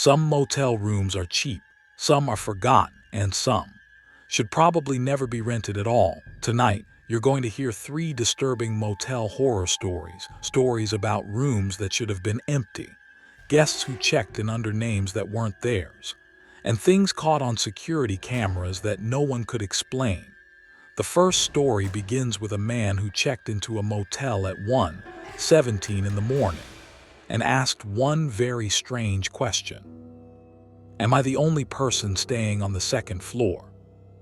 Some motel rooms are cheap, some are forgotten, and some should probably never be rented at all. Tonight, you're going to hear 3 disturbing motel horror stories, stories about rooms that should have been empty, guests who checked in under names that weren't theirs, and things caught on security cameras that no one could explain. The first story begins with a man who checked into a motel at 1:17 in the morning and asked one very strange question. Am I the only person staying on the second floor?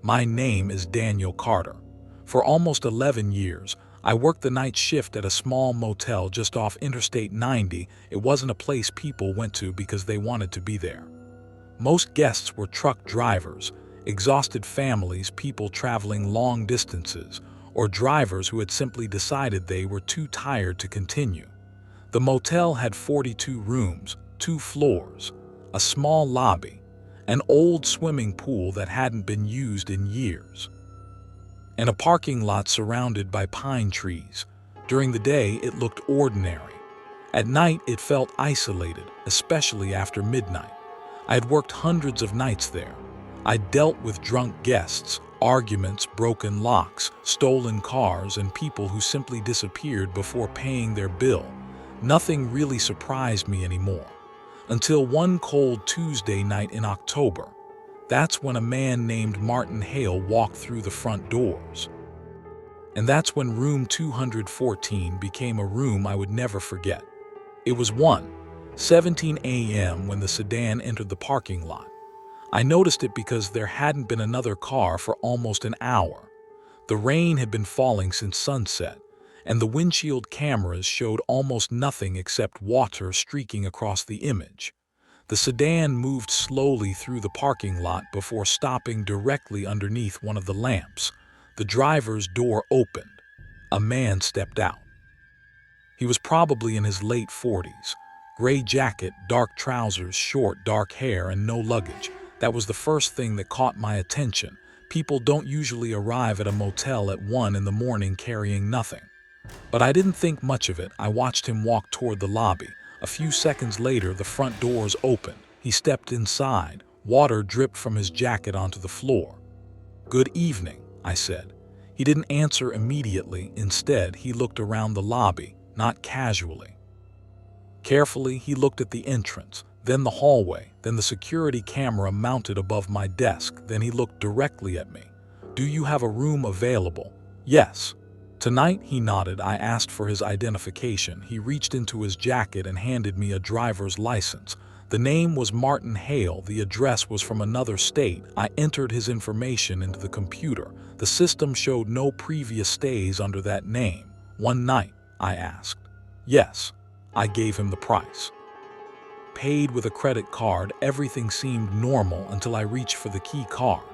My name is Daniel Carter. For almost 11 years, I worked the night shift at a small motel just off Interstate 90. It wasn't a place people went to because they wanted to be there. Most guests were truck drivers, exhausted families, people traveling long distances, or drivers who had simply decided they were too tired to continue. The motel had 42 rooms, 2 floors, a small lobby, an old swimming pool that hadn't been used in years, and a parking lot surrounded by pine trees. During the day, it looked ordinary. At night, it felt isolated, especially after midnight. I had worked hundreds of nights there. I dealt with drunk guests, arguments, broken locks, stolen cars, and people who simply disappeared before paying their bill. Nothing really surprised me anymore. Until one cold Tuesday night in October. That's when a man named Martin Hale walked through the front doors. And that's when room 214 became a room I would never forget. It was 1:17 a.m. when the sedan entered the parking lot. I noticed it because there hadn't been another car for almost an hour. The rain had been falling since sunset, and the windshield cameras showed almost nothing except water streaking across the image. The sedan moved slowly through the parking lot before stopping directly underneath one of the lamps. The driver's door opened. A man stepped out. He was probably in his late 40s. Gray jacket, dark trousers, short, dark hair, and no luggage. That was the first thing that caught my attention. People don't usually arrive at a motel at 1 in the morning carrying nothing. But I didn't think much of it. I watched him walk toward the lobby. A few seconds later, the front doors opened. He stepped inside. Water dripped from his jacket onto the floor. "Good evening," I said. He didn't answer immediately. Instead, he looked around the lobby, not casually. Carefully, he looked at the entrance, then the hallway, then the security camera mounted above my desk. Then he looked directly at me. "Do you have a room available?" "Yes." "Tonight?" He nodded. I asked for his identification. He reached into his jacket and handed me a driver's license. The name was Martin Hale. The address was from another state. I entered his information into the computer. The system showed no previous stays under that name. "One night?" I asked. "Yes." I gave him the price. Paid with a credit card. Everything seemed normal until I reached for the key card.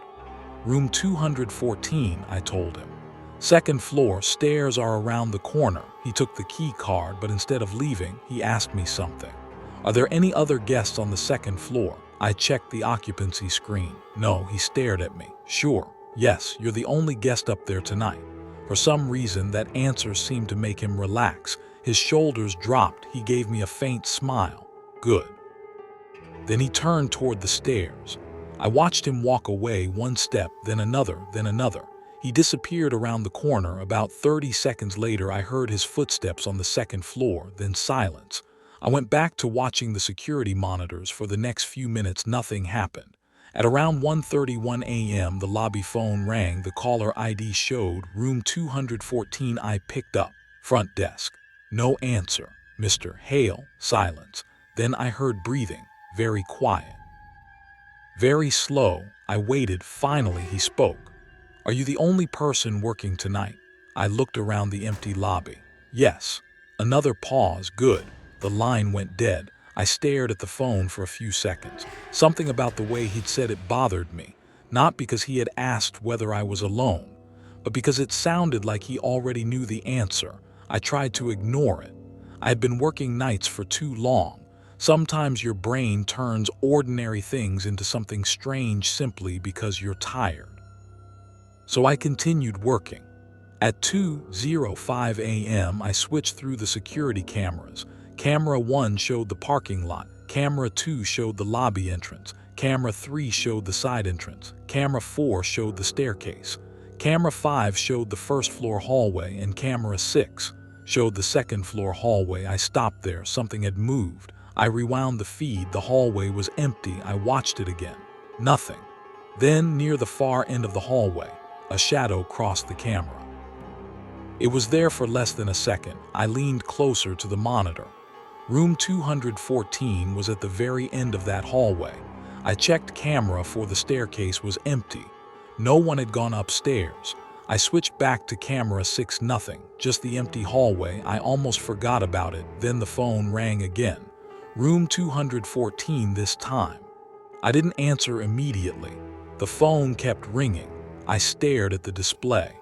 "Room 214, I told him. "Second floor, stairs are around the corner." He took the key card, but instead of leaving, he asked me something. "Are there any other guests on the second floor?" I checked the occupancy screen. "No." He stared at me. "Sure. Yes, you're the only guest up there tonight." For some reason, that answer seemed to make him relax. His shoulders dropped. He gave me a faint smile. "Good." Then he turned toward the stairs. I watched him walk away, one step, then another, then another. He disappeared around the corner. About 30 seconds later, I heard his footsteps on the second floor, then silence. I went back to watching the security monitors. For the next few minutes, nothing happened. At around 1:31 a.m., the lobby phone rang. The caller ID showed room 214. I picked up. "Front desk." No answer. "Mr. Hale." Silence. Then I heard breathing, very quiet, very slow. I waited. Finally, he spoke. "Are you the only person working tonight?" I looked around the empty lobby. "Yes." Another pause. "Good." The line went dead. I stared at the phone for a few seconds. Something about the way he'd said it bothered me. Not because he had asked whether I was alone, but because it sounded like he already knew the answer. I tried to ignore it. I had been working nights for too long. Sometimes your brain turns ordinary things into something strange simply because you're tired. So I continued working. At 2:05 a.m., I switched through the security cameras. Camera 1 showed the parking lot. Camera 2 showed the lobby entrance. Camera 3 showed the side entrance. Camera 4 showed the staircase. Camera 5 showed the first floor hallway, and camera 6 showed the second floor hallway. I stopped there. Something had moved. I rewound the feed. The hallway was empty. I watched it again. Nothing. Then, near the far end of the hallway, a shadow crossed the camera. It was there for less than a second. I leaned closer to the monitor. Room 214 was at the very end of that hallway. I checked camera 4. The staircase was empty. No one had gone upstairs. I switched back to camera 6. Nothing, just the empty hallway. I almost forgot about it. Then the phone rang again. Room 214 this time. I didn't answer immediately. The phone kept ringing. I stared at the display.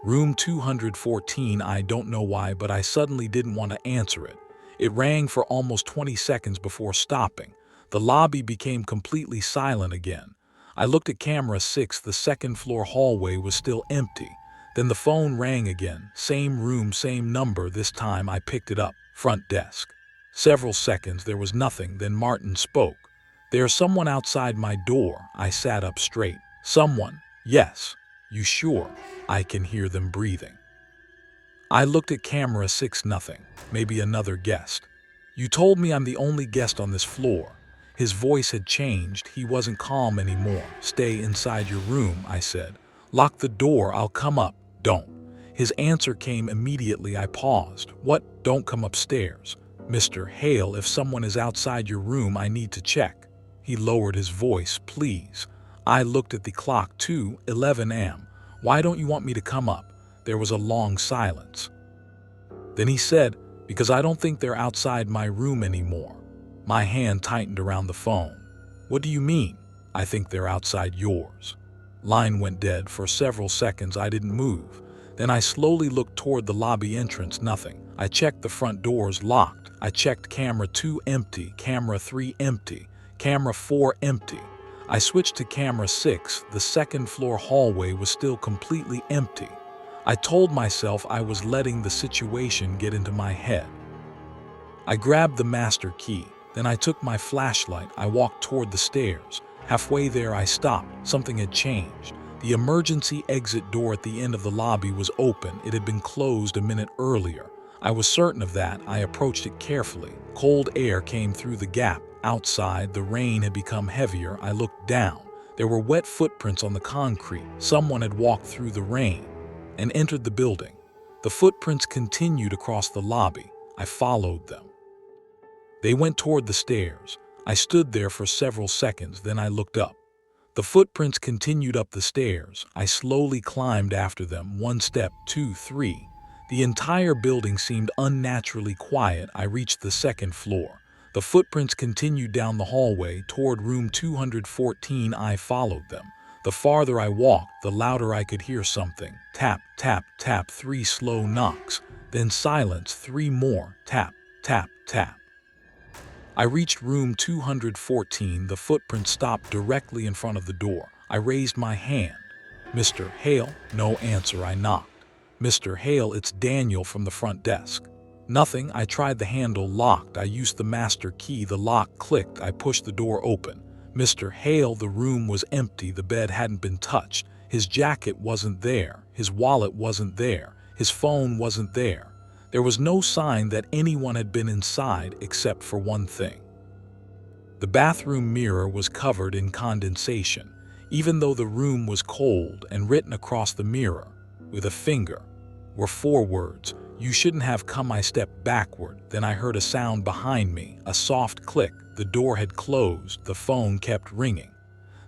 Room 214. I don't know why, but I suddenly didn't want to answer it. It rang for almost 20 seconds before stopping. The lobby became completely silent again. I looked at camera 6. The second floor hallway was still empty. Then the phone rang again. Same room, same number. This time I picked it up. Front desk. Several seconds, there was nothing. Then Martin spoke. "There's someone outside my door." I sat up straight. "Someone?" "Yes." "You sure?" "I can hear them breathing." I looked at camera 6. Nothing. Maybe another guest. "You told me I'm the only guest on this floor." His voice had changed. He wasn't calm anymore. "Stay inside your room," I said. "Lock the door. I'll come up." "Don't." His answer came immediately. I paused. "What? Don't come upstairs." "Mr. Hale, if someone is outside your room, I need to check." He lowered his voice. "Please." I looked at the clock. 2:11 a.m. "Why don't you want me to come up?" There was a long silence. Then he said, "Because I don't think they're outside my room anymore." My hand tightened around the phone. "What do you mean?" "I think they're outside yours." Line went dead. For several seconds I didn't move. Then I slowly looked toward the lobby entrance. Nothing. I checked the front doors. Locked. I checked camera 2. Empty. Camera 3. Empty. Camera 4. Empty. I switched to camera 6. The second floor hallway was still completely empty. I told myself I was letting the situation get into my head. I grabbed the master key. Then I took my flashlight. I walked toward the stairs. Halfway there I stopped. Something had changed. The emergency exit door at the end of the lobby was open. It had been closed a minute earlier. I was certain of that. I approached it carefully. Cold air came through the gap. Outside, the rain had become heavier. I looked down. There were wet footprints on the concrete. Someone had walked through the rain and entered the building. The footprints continued across the lobby. I followed them. They went toward the stairs. I stood there for several seconds. Then I looked up. The footprints continued up the stairs. I slowly climbed after them. 1 step, 2, 3. The entire building seemed unnaturally quiet. I reached the second floor. The footprints continued down the hallway toward room 214. I followed them. The farther I walked, the louder I could hear something. Tap, tap, tap. 3 slow knocks. Then silence. 3 more. Tap, tap, tap. I reached room 214. The footprint stopped directly in front of the door. I raised my hand. "Mr. Hale?" No answer. I knocked. "Mr. Hale, it's Daniel from the front desk." Nothing. I tried the handle. Locked. I used the master key. The lock clicked. I pushed the door open. "Mr. Hale." The room was empty. The bed hadn't been touched. His jacket wasn't there. His wallet wasn't there. His phone wasn't there. There was no sign that anyone had been inside except for one thing. The bathroom mirror was covered in condensation, even though the room was cold, and written across the mirror, with a finger, were 4 words: "You shouldn't have come." I stepped backward. Then I heard a sound behind me, a soft click. The door had closed. The phone kept ringing.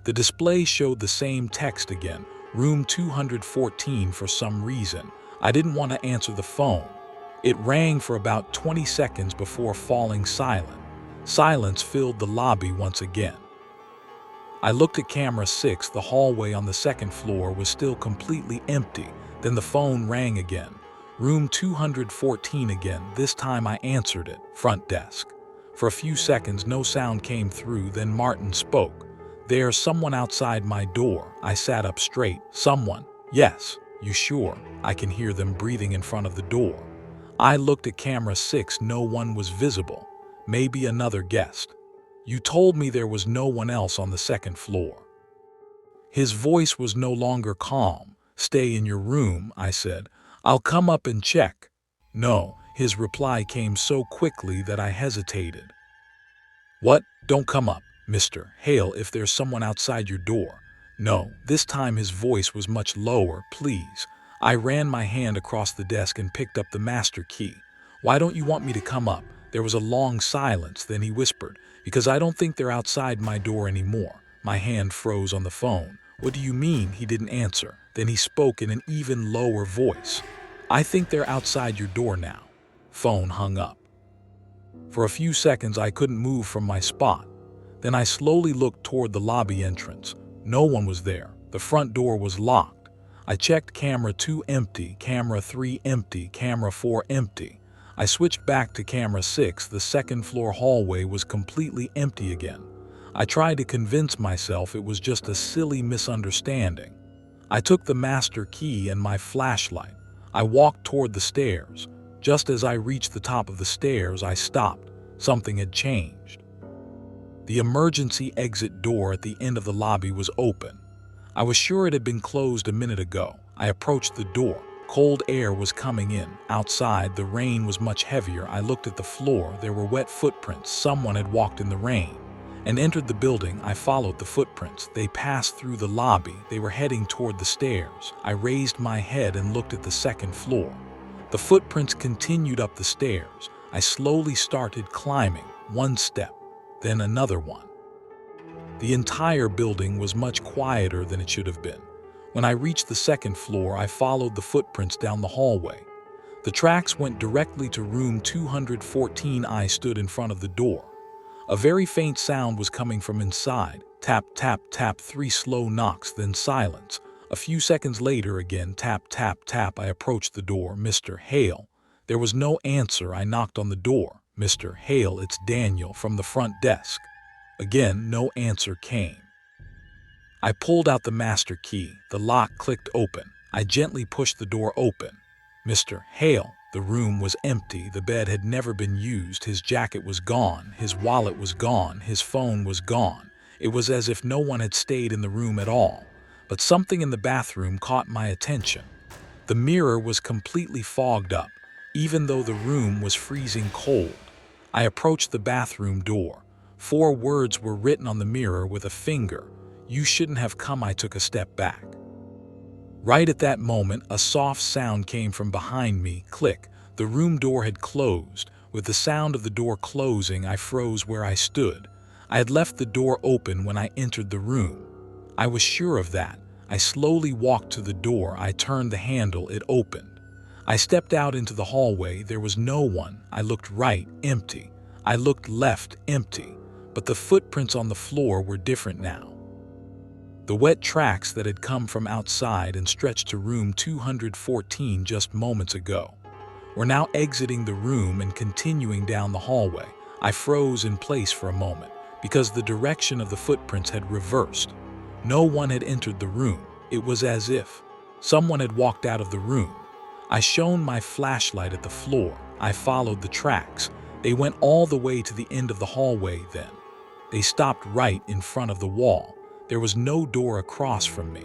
The display showed the same text again, room 214. For some reason, I didn't want to answer the phone. It rang for about 20 seconds before falling silent. Silence filled the lobby once again. I looked at camera 6. The hallway on the second floor was still completely empty. Then the phone rang again. Room 214 again. This time I answered it. Front desk. For a few seconds no sound came through. Then Martin spoke. "There's someone outside my door." I sat up straight. "Someone?" "Yes." "You sure?" "I can hear them breathing in front of the door." I looked at camera 6. No one was visible. Maybe another guest. You told me there was no one else on the second floor." His voice was no longer calm. "Stay in your room," I said. "I'll come up and check." "No." His reply came so quickly that I hesitated. "What? Don't come up, Mr. Hale, if there's someone outside your door." "No." This time his voice was much lower. "Please." I ran my hand across the desk and picked up the master key. "Why don't you want me to come up?" There was a long silence, then he whispered, "Because I don't think they're outside my door anymore." My hand froze on the phone. "What do you mean?" He didn't answer. Then he spoke in an even lower voice. "I think they're outside your door now." Phone hung up. For a few seconds I couldn't move from my spot. Then I slowly looked toward the lobby entrance. No one was there. The front door was locked. I checked camera 2 empty, camera 3 empty, camera 4 empty. I switched back to camera 6. The second floor hallway was completely empty again. I tried to convince myself it was just a silly misunderstanding. I took the master key and my flashlight. I walked toward the stairs. Just as I reached the top of the stairs, I stopped. Something had changed. The emergency exit door at the end of the lobby was open. I was sure it had been closed a minute ago. I approached the door. Cold air was coming in. Outside, the rain was much heavier. I looked at the floor. There were wet footprints. Someone had walked in the rain and entered the building. I followed the footprints. They passed through the lobby. They were heading toward the stairs. I raised my head and looked at the second floor. The footprints continued up the stairs. I slowly started climbing, one step, then another one. The entire building was much quieter than it should have been. When I reached the second floor, I followed the footprints down the hallway. The tracks went directly to room 214. I stood in front of the door. A very faint sound was coming from inside. Tap, tap, tap, 3 slow knocks, then silence. A few seconds later, again, tap, tap, tap. I approached the door. "Mr. Hale." There was no answer. I knocked on the door. "Mr. Hale, it's Daniel from the front desk." Again, no answer came. I pulled out the master key. The lock clicked open. I gently pushed the door open. "Mr. Hale." The room was empty. The bed had never been used. His jacket was gone. His wallet was gone. His phone was gone. It was as if no one had stayed in the room at all. But something in the bathroom caught my attention. The mirror was completely fogged up, even though the room was freezing cold. I approached the bathroom door. 4 words were written on the mirror with a finger. "You shouldn't have come." I took a step back. Right at that moment, a soft sound came from behind me. Click. The room door had closed. With the sound of the door closing, I froze where I stood. I had left the door open when I entered the room. I was sure of that. I slowly walked to the door. I turned the handle. It opened. I stepped out into the hallway. There was no one. I looked right, empty. I looked left, empty. But the footprints on the floor were different now. The wet tracks that had come from outside and stretched to room 214 just moments ago were now exiting the room and continuing down the hallway. I froze in place for a moment because the direction of the footprints had reversed. No one had entered the room. It was as if someone had walked out of the room. I shone my flashlight at the floor. I followed the tracks. They went all the way to the end of the hallway. Then they stopped right in front of the wall. There was no door across from me.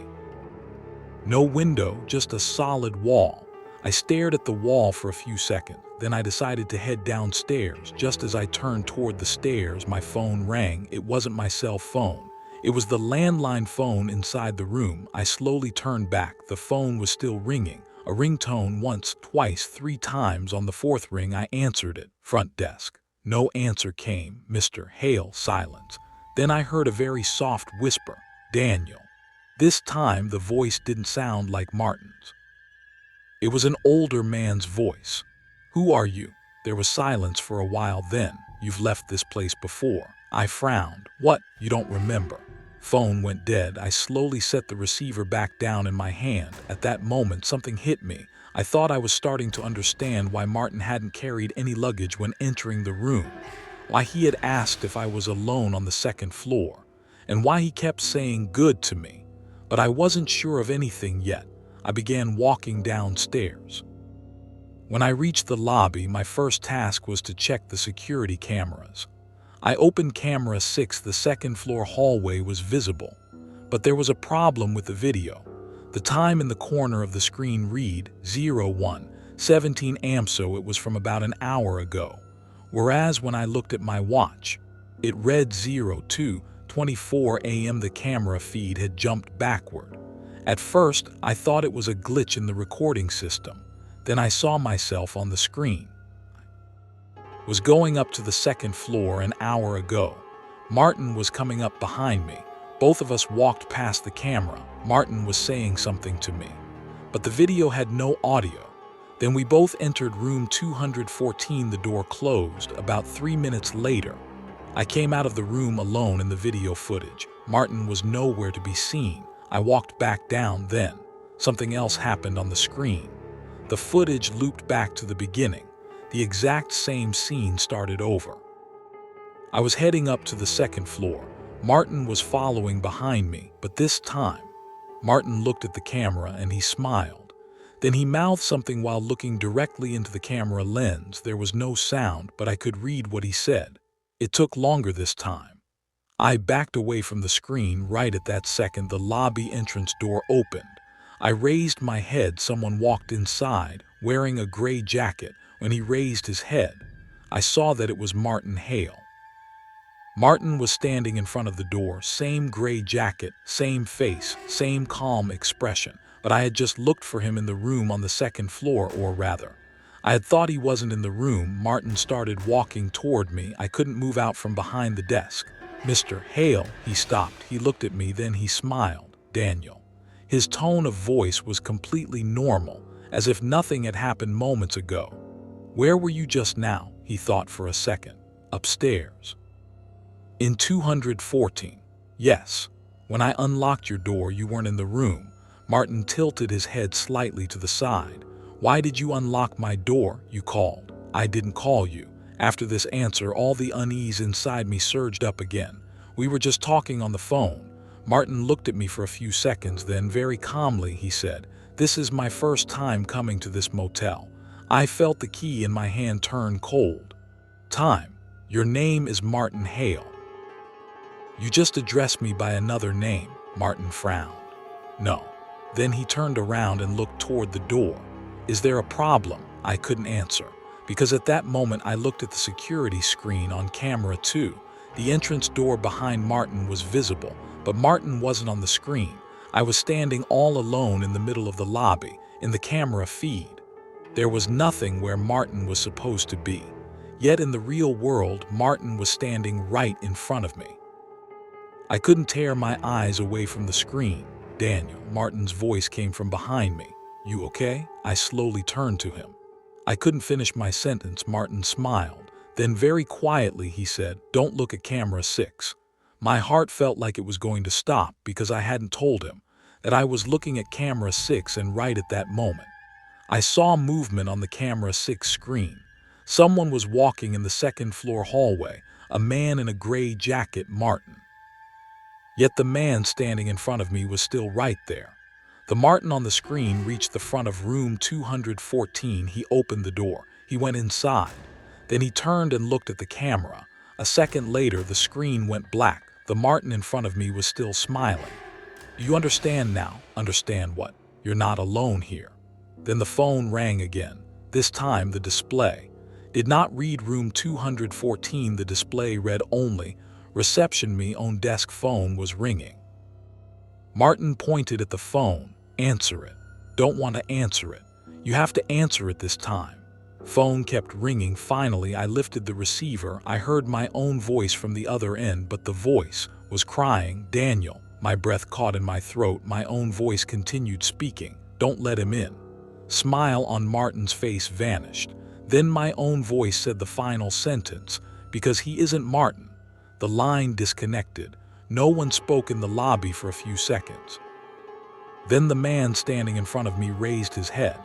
No window, just a solid wall. I stared at the wall for a few seconds. Then I decided to head downstairs. Just as I turned toward the stairs, my phone rang. It wasn't my cell phone. It was the landline phone inside the room. I slowly turned back. The phone was still ringing. A ringtone once, twice, 3 times. On the 4th ring, I answered it. "Front desk." No answer came. "Mr. Hale." Silence. Then I heard a very soft whisper. "Daniel." This time the voice didn't sound like Martin's. It was an older man's voice. "Who are you?" There was silence for a while. Then, "You've left this place before." I frowned. "What? You don't remember?" Phone went dead. I slowly set the receiver back down in my hand. At that moment, something hit me. I thought I was starting to understand why Martin hadn't carried any luggage when entering the room, why he had asked if I was alone on the second floor, and why he kept saying "good" to me. But I wasn't sure of anything yet. I began walking downstairs. When I reached the lobby, my first task was to check the security cameras. I opened camera 6. The second floor hallway was visible, but there was a problem with the video. The time in the corner of the screen read 01:17 am, so it was from about an hour ago. Whereas when I looked at my watch, it read 02:24 am. The camera feed had jumped backward. At first, I thought it was a glitch in the recording system. Then I saw myself on the screen. Was going up to the second floor an hour ago. Martin was coming up behind me. Both of us walked past the camera. Martin was saying something to me, but the video had no audio. Then we both entered room 214. The door closed. About 3 minutes later, I came out of the room alone in the video footage. Martin was nowhere to be seen. I walked back down. Then something else happened on the screen. The footage looped back to the beginning. The exact same scene started over. I was heading up to the second floor. Martin was following behind me, but this time, Martin looked at the camera and he smiled. Then he mouthed something while looking directly into the camera lens. There was no sound, but I could read what he said. It took longer this time. I backed away from the screen. Right at that second, the lobby entrance door opened. I raised my head. Someone walked inside, wearing a gray jacket. When he raised his head, I saw that it was Martin Hale. Martin was standing in front of the door, same gray jacket, same face, same calm expression, but I had just looked for him in the room on the second floor, or rather, I had thought he wasn't in the room. Martin started walking toward me. I couldn't move out from behind the desk. "Mr. Hale," he stopped. He looked at me, then he smiled. "Daniel." His tone of voice was completely normal, as if nothing had happened moments ago. "Where were you just now?" He thought for a second. "Upstairs." "In 214. Yes. When I unlocked your door, you weren't in the room." Martin tilted his head slightly to the side. "Why did you unlock my door? You called." "I didn't call you." After this answer, all the unease inside me surged up again. "We were just talking on the phone." Martin looked at me for a few seconds, then very calmly he said, "This is my first time coming to this motel." I felt the key in my hand turn cold. "Time. Your name is Martin Hale. You just addressed me by another name." Martin frowned. "No." Then he turned around and looked toward the door. "Is there a problem?" I couldn't answer, because at that moment I looked at the security screen on camera 2. The entrance door behind Martin was visible, but Martin wasn't on the screen. I was standing all alone in the middle of the lobby, in the camera feed. There was nothing where Martin was supposed to be. Yet in the real world, Martin was standing right in front of me. I couldn't tear my eyes away from the screen. "Daniel," Martin's voice came from behind me. "You okay?" I slowly turned to him. I couldn't finish my sentence. Martin smiled. Then very quietly he said, "Don't look at camera 6. My heart felt like it was going to stop because I hadn't told him that I was looking at camera 6, and right at that moment, I saw movement on the camera 6 screen. Someone was walking in the second floor hallway, a man in a gray jacket, Martin. Yet the man standing in front of me was still right there. The Martin on the screen reached the front of room 214. He opened the door. He went inside. Then he turned and looked at the camera. A second later, the screen went black. The Martin in front of me was still smiling. "Do you understand now?" "Understand what?" "You're not alone here." Then the phone rang again. This time the display did not read room 214. The display read only reception. My own desk phone was ringing. Martin pointed at the phone. "Answer it." "Don't want to answer it." "You have to answer it this time." Phone kept ringing. Finally, I lifted the receiver. I heard my own voice from the other end, but the voice was crying, "Daniel." My breath caught in my throat. My own voice continued speaking. "Don't let him in." Smile on Martin's face vanished. Then my own voice said the final sentence, "Because he isn't Martin." The line disconnected. No one spoke in the lobby for a few seconds. Then the man standing in front of me raised his head,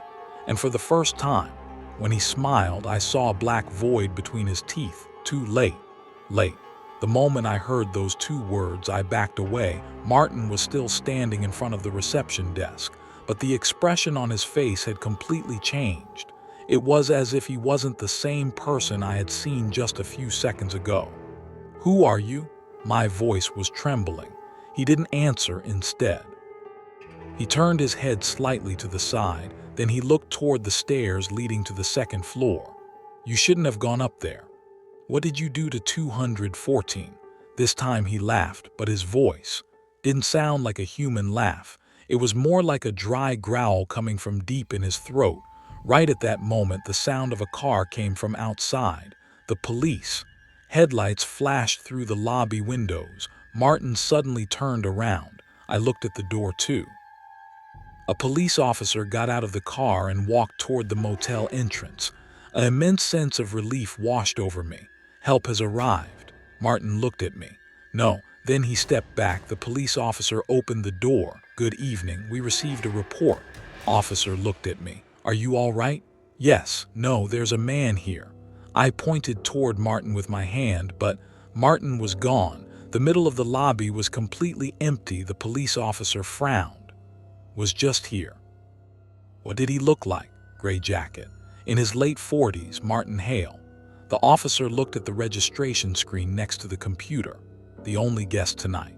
and for the first time, when he smiled, I saw a black void between his teeth. "Too late." Late. The moment I heard those two words, I backed away. Martin was still standing in front of the reception desk, but the expression on his face had completely changed. It was as if he wasn't the same person I had seen just a few seconds ago. "Who are you?" My voice was trembling. He didn't answer instead. He turned his head slightly to the side, then he looked toward the stairs leading to the second floor. "You shouldn't have gone up there. What did you do to 214? This time he laughed, but his voice didn't sound like a human laugh. It was more like a dry growl coming from deep in his throat. Right at that moment, the sound of a car came from outside. The police. Headlights flashed through the lobby windows. Martin suddenly turned around. I looked at the door too. A police officer got out of the car and walked toward the motel entrance. An immense sense of relief washed over me. Help has arrived. Martin looked at me. No. Then he stepped back. The police officer opened the door. "Good evening. We received a report." Officer looked at me. "Are you all right?" "Yes." "No, there's a man here." I pointed toward Martin with my hand, but Martin was gone. The middle of the lobby was completely empty. The police officer frowned. "Was just here." "What did he look like?" "Gray jacket." "In his late 40s, Martin Hale." The officer looked at the registration screen next to the computer. "The only guest tonight."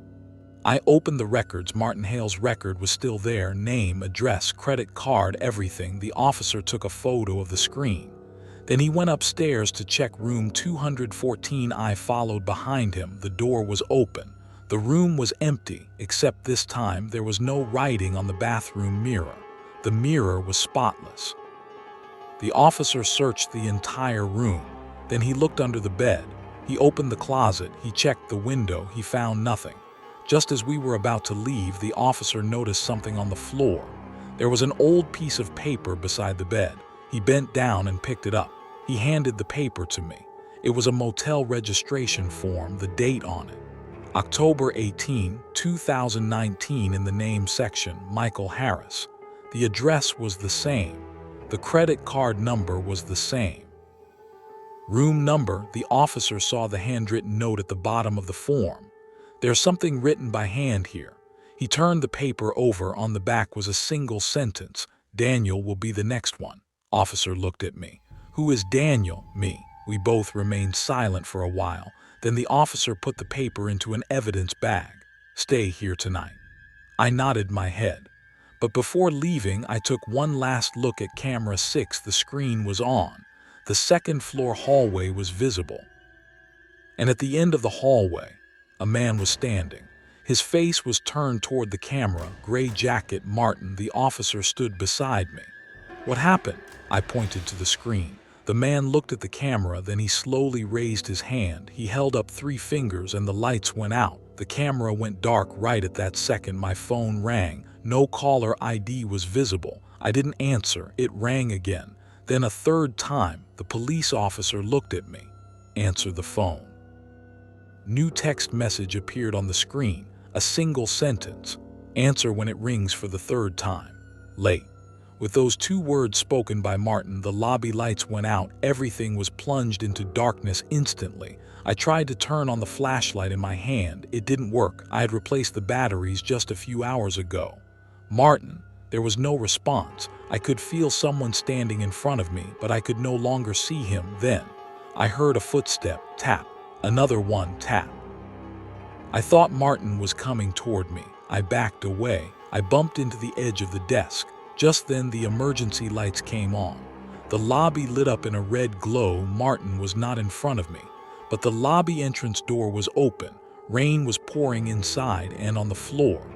I opened the records. Martin Hale's record was still there. Name, address, credit card, everything. The officer took a photo of the screen. Then he went upstairs to check room 214. I followed behind him. The door was open. The room was empty, except this time there was no writing on the bathroom mirror. The mirror was spotless. The officer searched the entire room. Then he looked under the bed. He opened the closet. He checked the window. He found nothing. Just as we were about to leave, the officer noticed something on the floor. There was an old piece of paper beside the bed. He bent down and picked it up. He handed the paper to me. It was a motel registration form, the date on it. October 18, 2019 in the name section, Michael Harris. The address was the same. The credit card number was the same. Room number, the officer saw the handwritten note at the bottom of the form. "There's something written by hand here." He turned the paper over. On the back was a single sentence. "Daniel will be the next one." Officer looked at me. "Who is Daniel?" "Me." We both remained silent for a while. Then the officer put the paper into an evidence bag. "Stay here tonight." I nodded my head. But before leaving, I took one last look at camera 6. The screen was on. The second floor hallway was visible. And at the end of the hallway, a man was standing. His face was turned toward the camera. Gray jacket, Martin. The officer stood beside me. "What happened?" I pointed to the screen. The man looked at the camera, then he slowly raised his hand. He held up 3 fingers and the lights went out. The camera went dark. Right at that second, my phone rang. No caller ID was visible. I didn't answer. It rang again. Then a third time. The police officer looked at me. "Answer the phone." New text message appeared on the screen. A single sentence. "Answer when it rings for the third time. Late." With those 2 words spoken by Martin, the lobby lights went out. Everything was plunged into darkness instantly. I tried to turn on the flashlight in my hand. It didn't work. I had replaced the batteries just a few hours ago. "Martin." There was no response. I could feel someone standing in front of me, but I could no longer see him. Then I heard a footstep. Tap. Another one. Tap. I thought Martin was coming toward me. I backed away. I bumped into the edge of the desk. Just then the emergency lights came on. The lobby lit up in a red glow. Martin was not in front of me, but the lobby entrance door was open. Rain was pouring inside, and on the floor,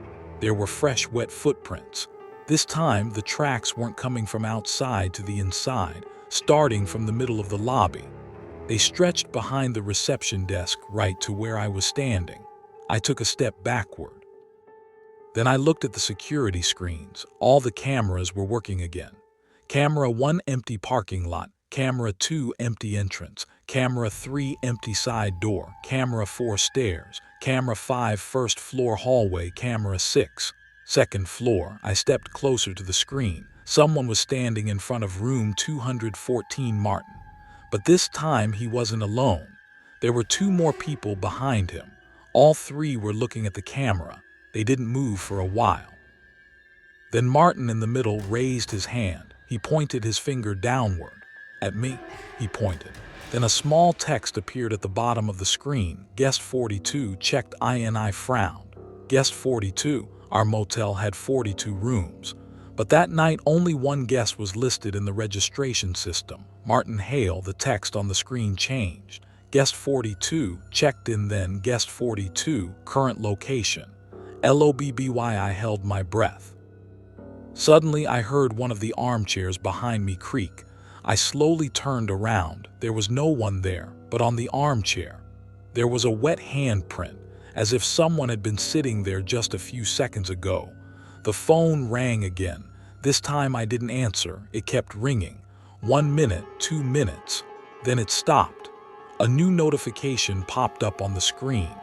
there were fresh, wet footprints. This time, the tracks weren't coming from outside to the inside, starting from the middle of the lobby. They stretched behind the reception desk right to where I was standing. I took a step backward. Then I looked at the security screens. All the cameras were working again. Camera 1, empty parking lot. Camera 2, empty entrance. Camera 3, empty side door. Camera 4, stairs. Camera 5, first floor hallway. Camera 6, second floor. I stepped closer to the screen. Someone was standing in front of room 214, Martin. But this time he wasn't alone. There were 2 more people behind him. All 3 were looking at the camera. They didn't move for a while. Then Martin in the middle raised his hand. He pointed his finger downward. At me, he pointed. Then a small text appeared at the bottom of the screen. Guest 42 checked in. I frowned. Guest 42, our motel had 42 rooms. But that night only one guest was listed in the registration system. Martin Hale. The text on the screen changed. Guest 42 checked in then. Guest 42, current location. LOBBY. I held my breath. Suddenly I heard one of the armchairs behind me creak. I slowly turned around. There was no one there, but on the armchair, there was a wet handprint, as if someone had been sitting there just a few seconds ago. The phone rang again. This time I didn't answer. It kept ringing. 1 minute, 2 minutes. Then it stopped. A new notification popped up on the screen.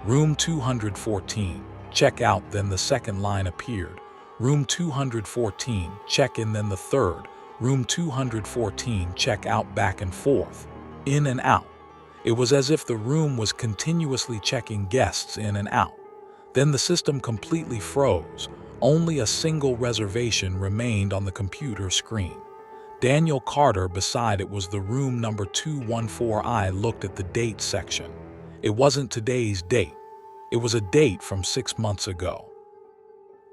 Room 214. Check out. Then the second line appeared. Room 214. Check in. Then the third. Room 214. Check out. Back and forth. In and out. It was as if the room was continuously checking guests in and out. Then the system completely froze. Only a single reservation remained on the computer screen. Daniel Carter. Beside it was the room number 214. I looked at the date section. It wasn't today's date. It was a date from 6 months ago.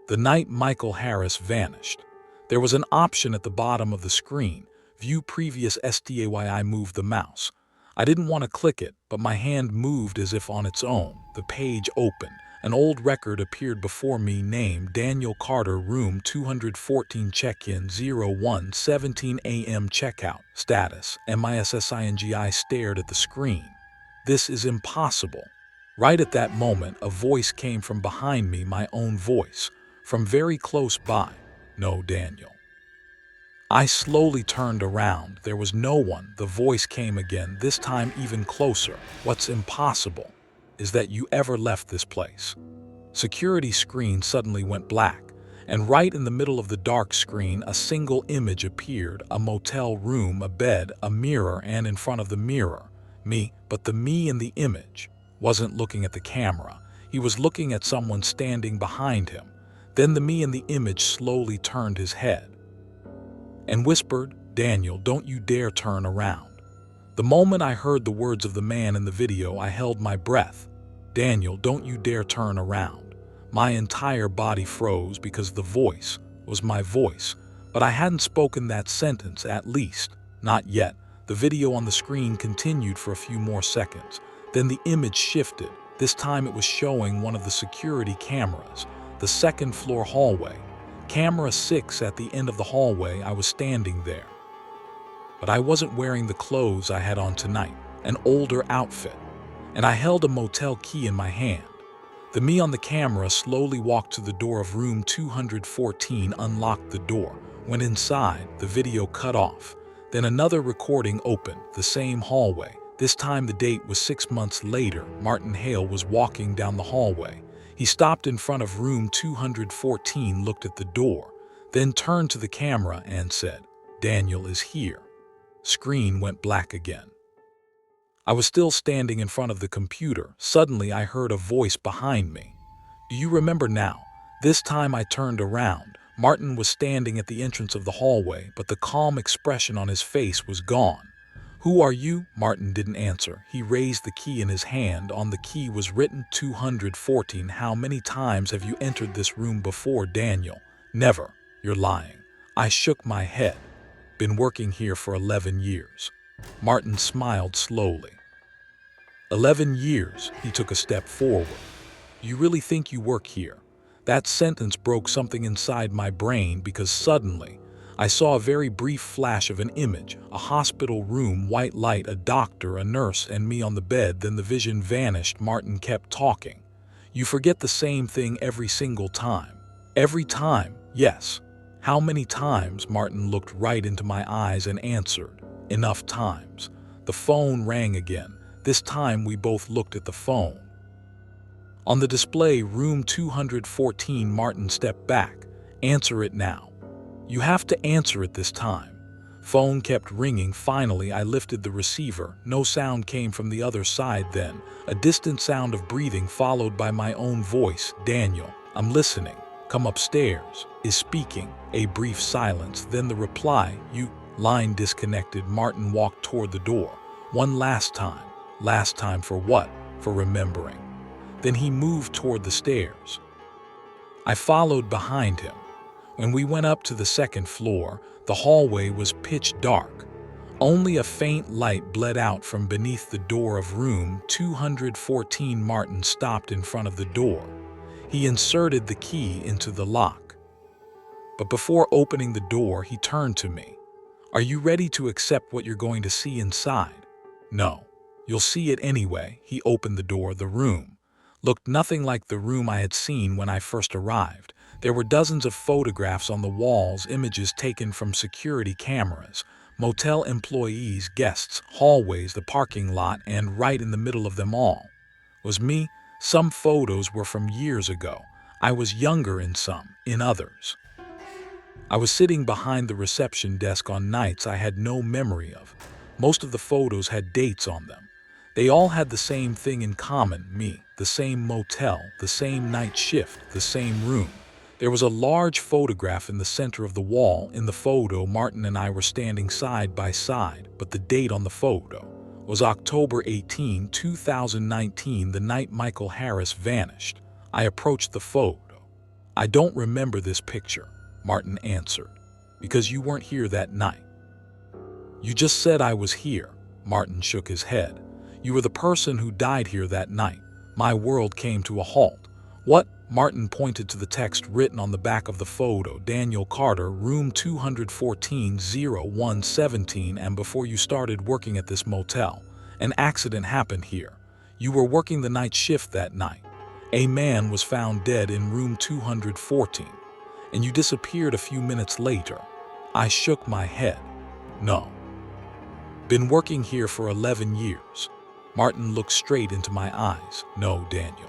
The night Michael Harris vanished. There was an option at the bottom of the screen. View previous STAY. I moved the mouse. I didn't want to click it, but my hand moved as if on its own. The page opened. An old record appeared before me. Name Daniel Carter. Room 214. Check-in 01:17 a.m. Checkout. Status MISSING. I stared at the screen. This is impossible. Right at that moment, a voice came from behind me, my own voice, from very close by. No, Daniel. I slowly turned around. There was no one. The voice came again, this time even closer. What's impossible is that you ever left this place. Security screen suddenly went black, and right in the middle of the dark screen, a single image appeared, a motel room, a bed, a mirror, and in front of the mirror, me. But the me in the image wasn't looking at the camera. He was looking at someone standing behind him. Then the me in the image slowly turned his head and whispered, "Daniel, don't you dare turn around." The moment I heard the words of the man in the video, I held my breath. "Daniel, don't you dare turn around." My entire body froze because the voice was my voice, but I hadn't spoken that sentence, at least, not yet. The video on the screen continued for a few more seconds. Then the image shifted. This time it was showing one of the security cameras, the second-floor hallway. Camera 6 at the end of the hallway. I was standing there. But I wasn't wearing the clothes I had on tonight, an older outfit, and I held a motel key in my hand. The me on the camera slowly walked to the door of room 214, unlocked the door, went inside. The video cut off. Then another recording opened, the same hallway. This time the date was 6 months later. Martin Hale was walking down the hallway. He stopped in front of room 214, looked at the door, then turned to the camera and said, "Daniel is here." Screen went black again. I was still standing in front of the computer. Suddenly I heard a voice behind me. "Do you remember now?" This time I turned around. Martin was standing at the entrance of the hallway, but the calm expression on his face was gone. "Who are you?" Martin didn't answer. He raised the key in his hand. On the key was written 214. "How many times have you entered this room before, Daniel?" "Never." "You're lying." I shook my head. "Been working here for 11 years. Martin smiled slowly. 11 years. He took a step forward. "You really think you work here?" That sentence broke something inside my brain because suddenly I saw a very brief flash of an image, a hospital room, white light, a doctor, a nurse, and me on the bed. Then the vision vanished. Martin kept talking. "You forget the same thing every single time." "Every time, yes." "How many times?" Martin looked right into my eyes and answered, "Enough times." The phone rang again. This time we both looked at the phone. On the display, room 214. Martin stepped back. "Answer it now." "You have to answer it this time." Phone kept ringing. Finally, I lifted the receiver. No sound came from the other side. Then, a distant sound of breathing followed by my own voice. "Daniel, I'm listening. Come upstairs." Is speaking. A brief silence. Then the reply, "You." Line disconnected, Martin walked toward the door. One last time. Last time for what? For remembering. Then he moved toward the stairs. I followed behind him. When we went up to the second floor, the hallway was pitch dark. Only a faint light bled out from beneath the door of room 214. Martin stopped in front of the door. He inserted the key into the lock. But before opening the door, he turned to me. "Are you ready to accept what you're going to see inside?" "No. You'll see it anyway." He opened the door. The room looked nothing like the room I had seen when I first arrived. There were dozens of photographs on the walls, images taken from security cameras, motel employees, guests, hallways, the parking lot, and right in the middle of them all was me. Some photos were from years ago. I was younger in some, in others. I was sitting behind the reception desk on nights I had no memory of. Most of the photos had dates on them. They all had the same thing in common, me, the same motel, the same night shift, the same room. There was a large photograph in the center of the wall. In the photo, Martin and I were standing side by side, but the date on the photo was October 18, 2019, the night Michael Harris vanished. I approached the photo. "I don't remember this picture," Martin answered, "because you weren't here that night." "You just said I was here." Martin shook his head. "You were the person who died here that night." My world came to a halt. "What?" Martin pointed to the text written on the back of the photo. "Daniel Carter, room 214-0117, and before you started working at this motel, an accident happened here. You were working the night shift that night. A man was found dead in room 214. And you disappeared a few minutes later." I shook my head. "No. Been working here for 11 years. Martin looked straight into my eyes. "No, Daniel.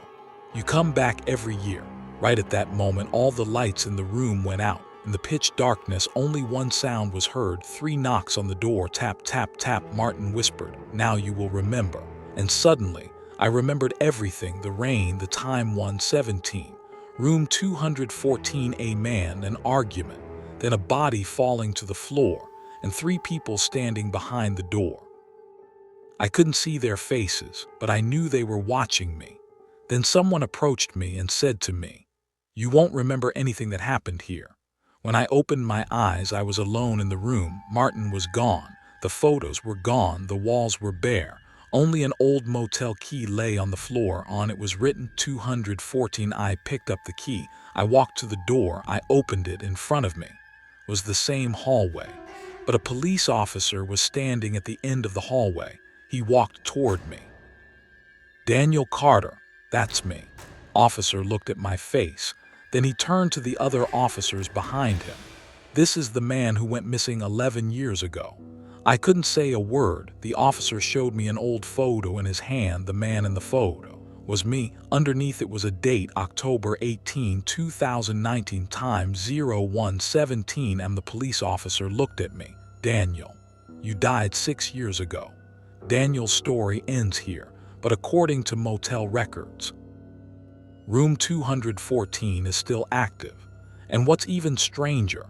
You come back every year." Right at that moment, all the lights in the room went out. In the pitch darkness, only one sound was heard. 3 knocks on the door. Tap, tap, tap. Martin whispered, "Now you will remember." And suddenly, I remembered everything. The rain, the time, 117. Room 214, a man, an argument, then a body falling to the floor, and 3 people standing behind the door. I couldn't see their faces, but I knew they were watching me. Then someone approached me and said to me, "You won't remember anything that happened here." When I opened my eyes, I was alone in the room. Martin was gone. The photos were gone. The walls were bare. Only an old motel key lay on the floor. On it was written 214. I picked up the key. I walked to the door. I opened it. In front of me was the same hallway, but a police officer was standing at the end of the hallway. He walked toward me. "Daniel Carter, that's me." Officer looked at my face. Then he turned to the other officers behind him. "This is the man who went missing 11 years ago." I couldn't say a word. The officer showed me an old photo in his hand. The man in the photo was me. Underneath it was a date, October 18, 2019, time 0117, and the police officer looked at me. "Daniel, you died 6 years ago." Daniel's story ends here, but according to motel records, room 214 is still active. And what's even stranger,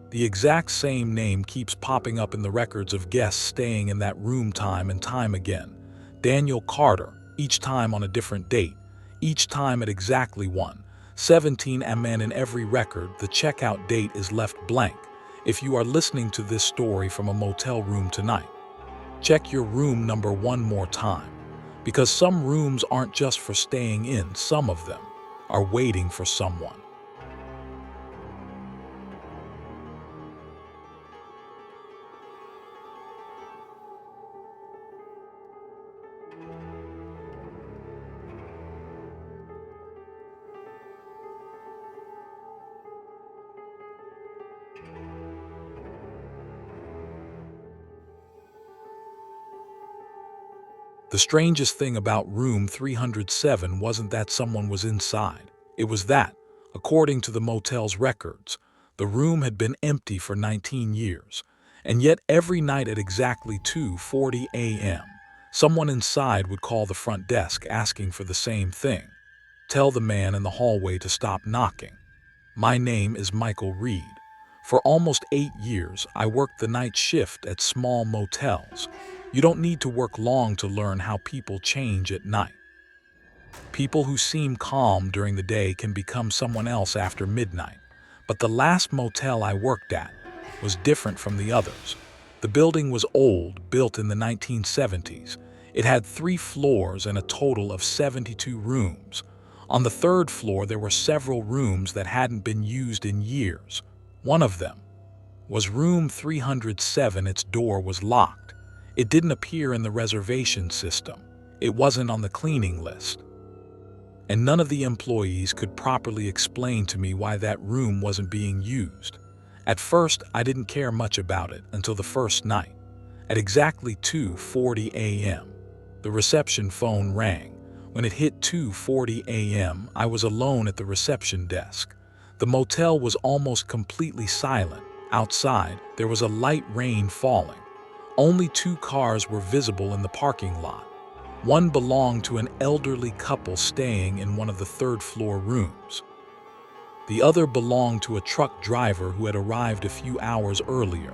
the exact same name keeps popping up in the records of guests staying in that room time and time again. Daniel Carter, each time on a different date, each time at exactly 1:17 am, and in every record, the checkout date is left blank. If you are listening to this story from a motel room tonight, check your room number one more time, because some rooms aren't just for staying in, some of them are waiting for someone. The strangest thing about room 307 wasn't that someone was inside. It was that, according to the motel's records, the room had been empty for 19 years. And yet every night at exactly 2:40 a.m., someone inside would call the front desk asking for the same thing. Tell the man in the hallway to stop knocking. My name is Michael Reed. For almost 8 years, I worked the night shift at small motels. You don't need to work long to learn how people change at night. People who seem calm during the day can become someone else after midnight. But the last motel I worked at was different from the others. The building was old, built in the 1970s. It had 3 floors and a total of 72 rooms. On the 3rd floor, there were several rooms that hadn't been used in years. One of them was room 307. Its door was locked. It didn't appear in the reservation system. It wasn't on the cleaning list. And none of the employees could properly explain to me why that room wasn't being used. At first, I didn't care much about it until the first night. At exactly 2:40 a.m., the reception phone rang. When it hit 2:40 a.m., I was alone at the reception desk. The motel was almost completely silent. Outside, there was a light rain falling. Only 2 cars were visible in the parking lot. One belonged to an elderly couple staying in one of the 3rd floor rooms. The other belonged to a truck driver who had arrived a few hours earlier.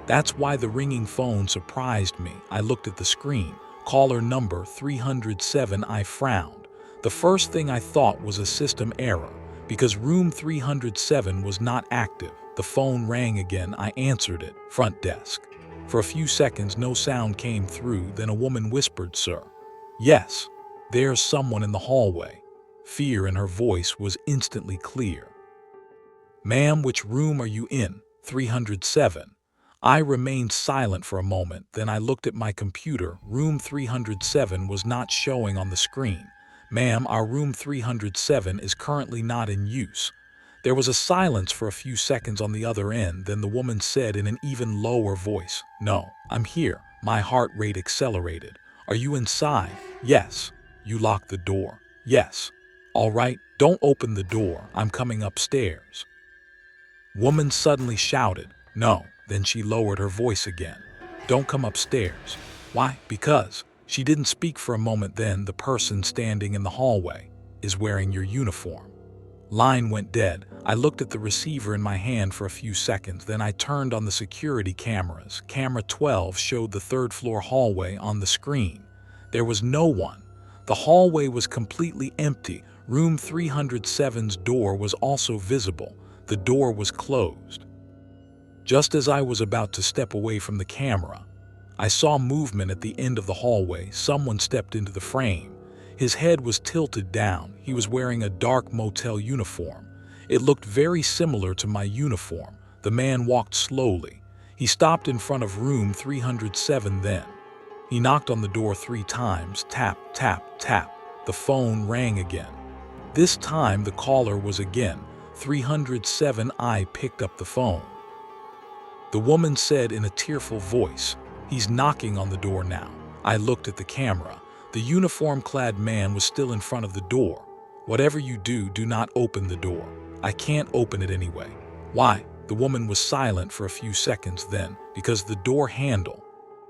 That's why the ringing phone surprised me. I looked at the screen. Caller number 307. I frowned. The first thing I thought was a system error, because room 307 was not active. The phone rang again. I answered it. Front desk. For a few seconds, no sound came through. Then a woman whispered, "Sir." "Yes, there's someone in the hallway." Fear in her voice was instantly clear. "Ma'am, which room are you in?" 307. I remained silent for a moment, then I looked at my computer. Room 307 was not showing on the screen. "Ma'am, our room 307 is currently not in use." There was a silence for a few seconds on the other end, then the woman said in an even lower voice, "No, I'm here." My heart rate accelerated. "Are you inside?" "Yes." "You locked the door?" "Yes." "All right, don't open the door. I'm coming upstairs." Woman suddenly shouted, "No." Then she lowered her voice again. "Don't come upstairs." "Why?" "Because." She didn't speak for a moment. Then, "The person standing in the hallway is wearing your uniform." Line went dead. I looked at the receiver in my hand for a few seconds, then I turned on the security cameras. Camera 12 showed the 3rd floor hallway on the screen. There was no one. The hallway was completely empty. Room 307's door was also visible. The door was closed. Just as I was about to step away from the camera, I saw movement at the end of the hallway. Someone stepped into the frame. His head was tilted down. He was wearing a dark motel uniform. It looked very similar to my uniform. The man walked slowly. He stopped in front of room 307 then. He knocked on the door 3 times. Tap, tap, tap. The phone rang again. This time the caller was again 307. I picked up the phone. The woman said in a tearful voice, "He's knocking on the door now." I looked at the camera. The uniform-clad man was still in front of the door. "Whatever you do, do not open the door." "I can't open it anyway." "Why?" The woman was silent for a few seconds then, "Because the door handle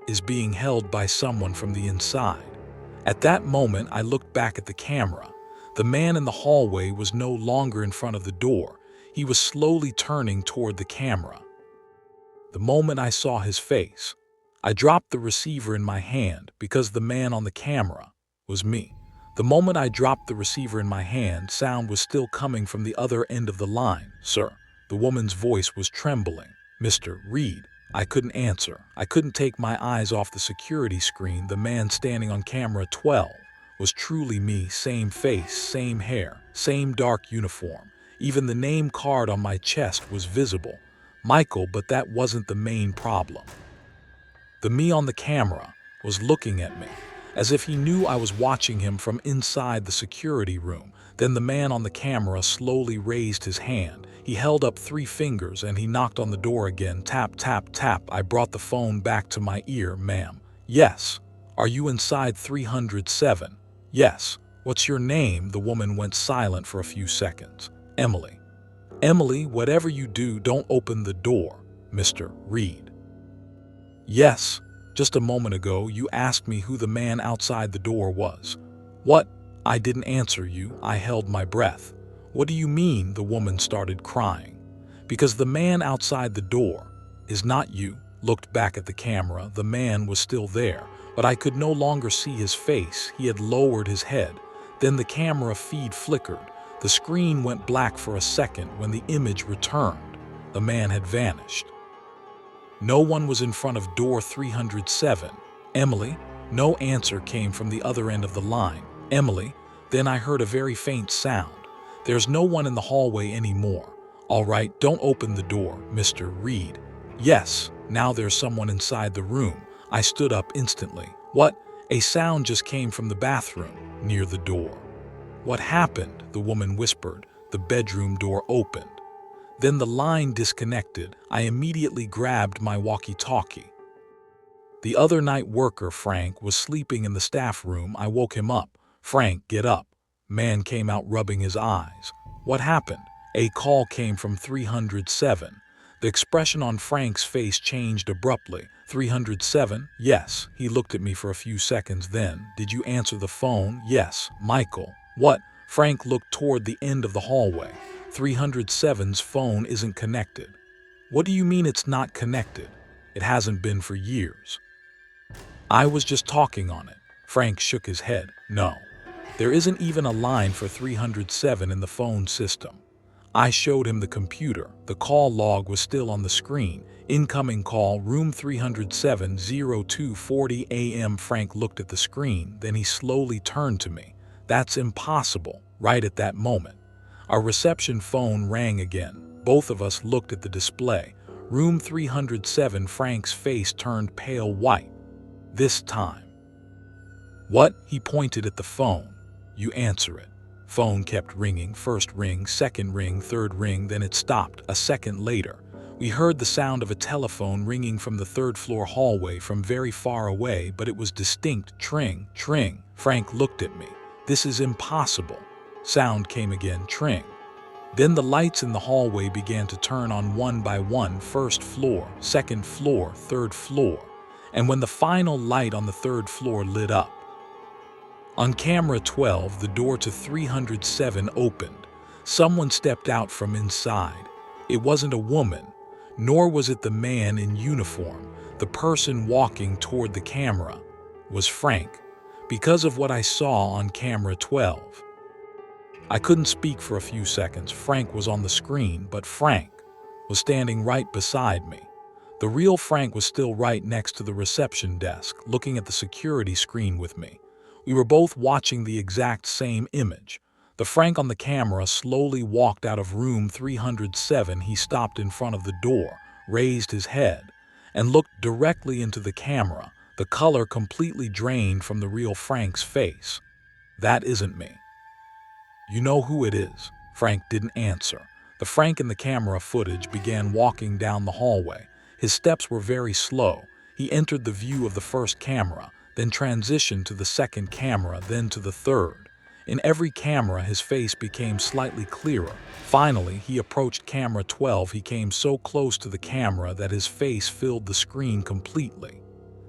is being held by someone from the inside." At that moment, I looked back at the camera. The man in the hallway was no longer in front of the door. He was slowly turning toward the camera. The moment I saw his face, I dropped the receiver in my hand because the man on the camera was me. The moment I dropped the receiver in my hand, sound was still coming from the other end of the line. "Sir." The woman's voice was trembling. "Mr. Reed." I couldn't answer. I couldn't take my eyes off the security screen. The man standing on camera 12 was truly me. Same face, same hair, same dark uniform. Even the name card on my chest was visible. Michael, but that wasn't the main problem. The me on the camera was looking at me, as if he knew I was watching him from inside the security room. Then the man on the camera slowly raised his hand. He held up 3 fingers and he knocked on the door again. Tap, tap, tap. I brought the phone back to my ear. "Ma'am." "Yes." "Are you inside 307? "Yes." "What's your name?" The woman went silent for a few seconds. "Emily." "Emily, whatever you do, don't open the door, Mr. Reed." "Yes. Just a moment ago, you asked me who the man outside the door was." "What?" "I didn't answer you." I held my breath. "What do you mean?" The woman started crying. because the man outside the door is not you. Looked back at the camera. The man was still there, but I could no longer see his face. He had lowered his head. Then the camera feed flickered. The screen went black for a second. When the image returned, the man had vanished. No one was in front of door 307. Emily? No answer came from the other end of the line. Emily? Then I heard a very faint sound. There's no one in the hallway anymore. All right, don't open the door, Mr. Reed. Yes, now there's someone inside the room. I stood up instantly. What? A sound just came from the bathroom, near the door. What happened? The woman whispered. The bedroom door opened. Then the line disconnected. I immediately grabbed my walkie-talkie. The other night worker, Frank, was sleeping in the staff room. I woke him up. Frank, get up. Man came out rubbing his eyes. What happened? A call came from 307. The expression on Frank's face changed abruptly. 307? Yes. He looked at me for a few seconds. Then, did you answer the phone? Yes. Michael. What? Frank looked toward the end of the hallway. 307's phone isn't connected. What do you mean it's not connected? It hasn't been for years. I was just talking on it. Frank shook his head. No. There isn't even a line for 307 in the phone system. I showed him the computer. The call log was still on the screen. Incoming call, room 307, 0240 a.m. Frank looked at the screen. Then he slowly turned to me. That's impossible. Right at that moment, our reception phone rang again. Both of us looked at the display. Room 307. Frank's face turned pale white. This time. What? He pointed at the phone. You answer it. Phone kept ringing. First ring, second ring, third ring, then it stopped. A second later, we heard the sound of a telephone ringing from the third-floor hallway from very far away, but it was distinct. Tring, tring. Frank looked at me. This is impossible. Sound came again. Tring. Then the lights in the hallway began to turn on one by one. First floor, second floor, third floor. And when the final light on the third floor lit up, on camera 12, the door to 307 opened. Someone stepped out from inside. It wasn't a woman, nor was it the man in uniform. The person walking toward the camera was Frank, because of what I saw on camera 12. I couldn't speak for a few seconds. Frank was on the screen, but Frank was standing right beside me. The real Frank was still right next to the reception desk, looking at the security screen with me. We were both watching the exact same image. The Frank on the camera slowly walked out of room 307. He stopped in front of the door, raised his head, and looked directly into the camera. The color completely drained from the real Frank's face. That isn't me. You know who it is? Frank didn't answer. The Frank in the camera footage began walking down the hallway. His steps were very slow. He entered the view of the first camera, then transitioned to the second camera, then to the third. In every camera, his face became slightly clearer. Finally, he approached camera 12. He came so close to the camera that his face filled the screen completely.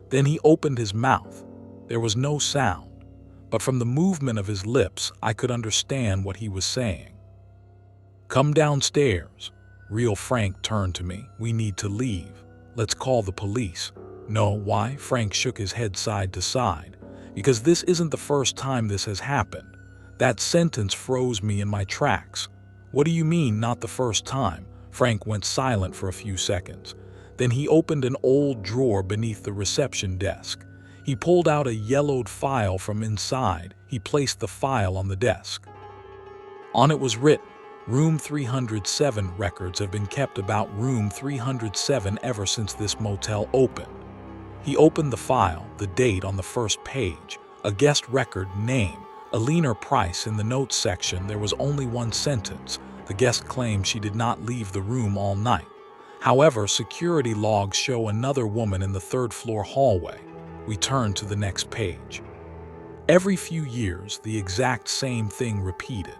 Then he opened his mouth. There was no sound, but from the movement of his lips, I could understand what he was saying. Come downstairs. Real Frank turned to me. We need to leave. Let's call the police. No, why? Frank shook his head side to side. Because this isn't the first time this has happened. That sentence froze me in my tracks. What do you mean, not the first time? Frank went silent for a few seconds. Then he opened an old drawer beneath the reception desk. He pulled out a yellowed file from inside. He placed the file on the desk. On it was written, Room 307. Records have been kept about Room 307 ever since this motel opened. He opened the file, the date on the first page, a guest record, name, Alina Price. In the notes section, there was only one sentence. The guest claimed she did not leave the room all night. However, security logs show another woman in the third-floor hallway. We turned to the next page. Every few years, the exact same thing repeated.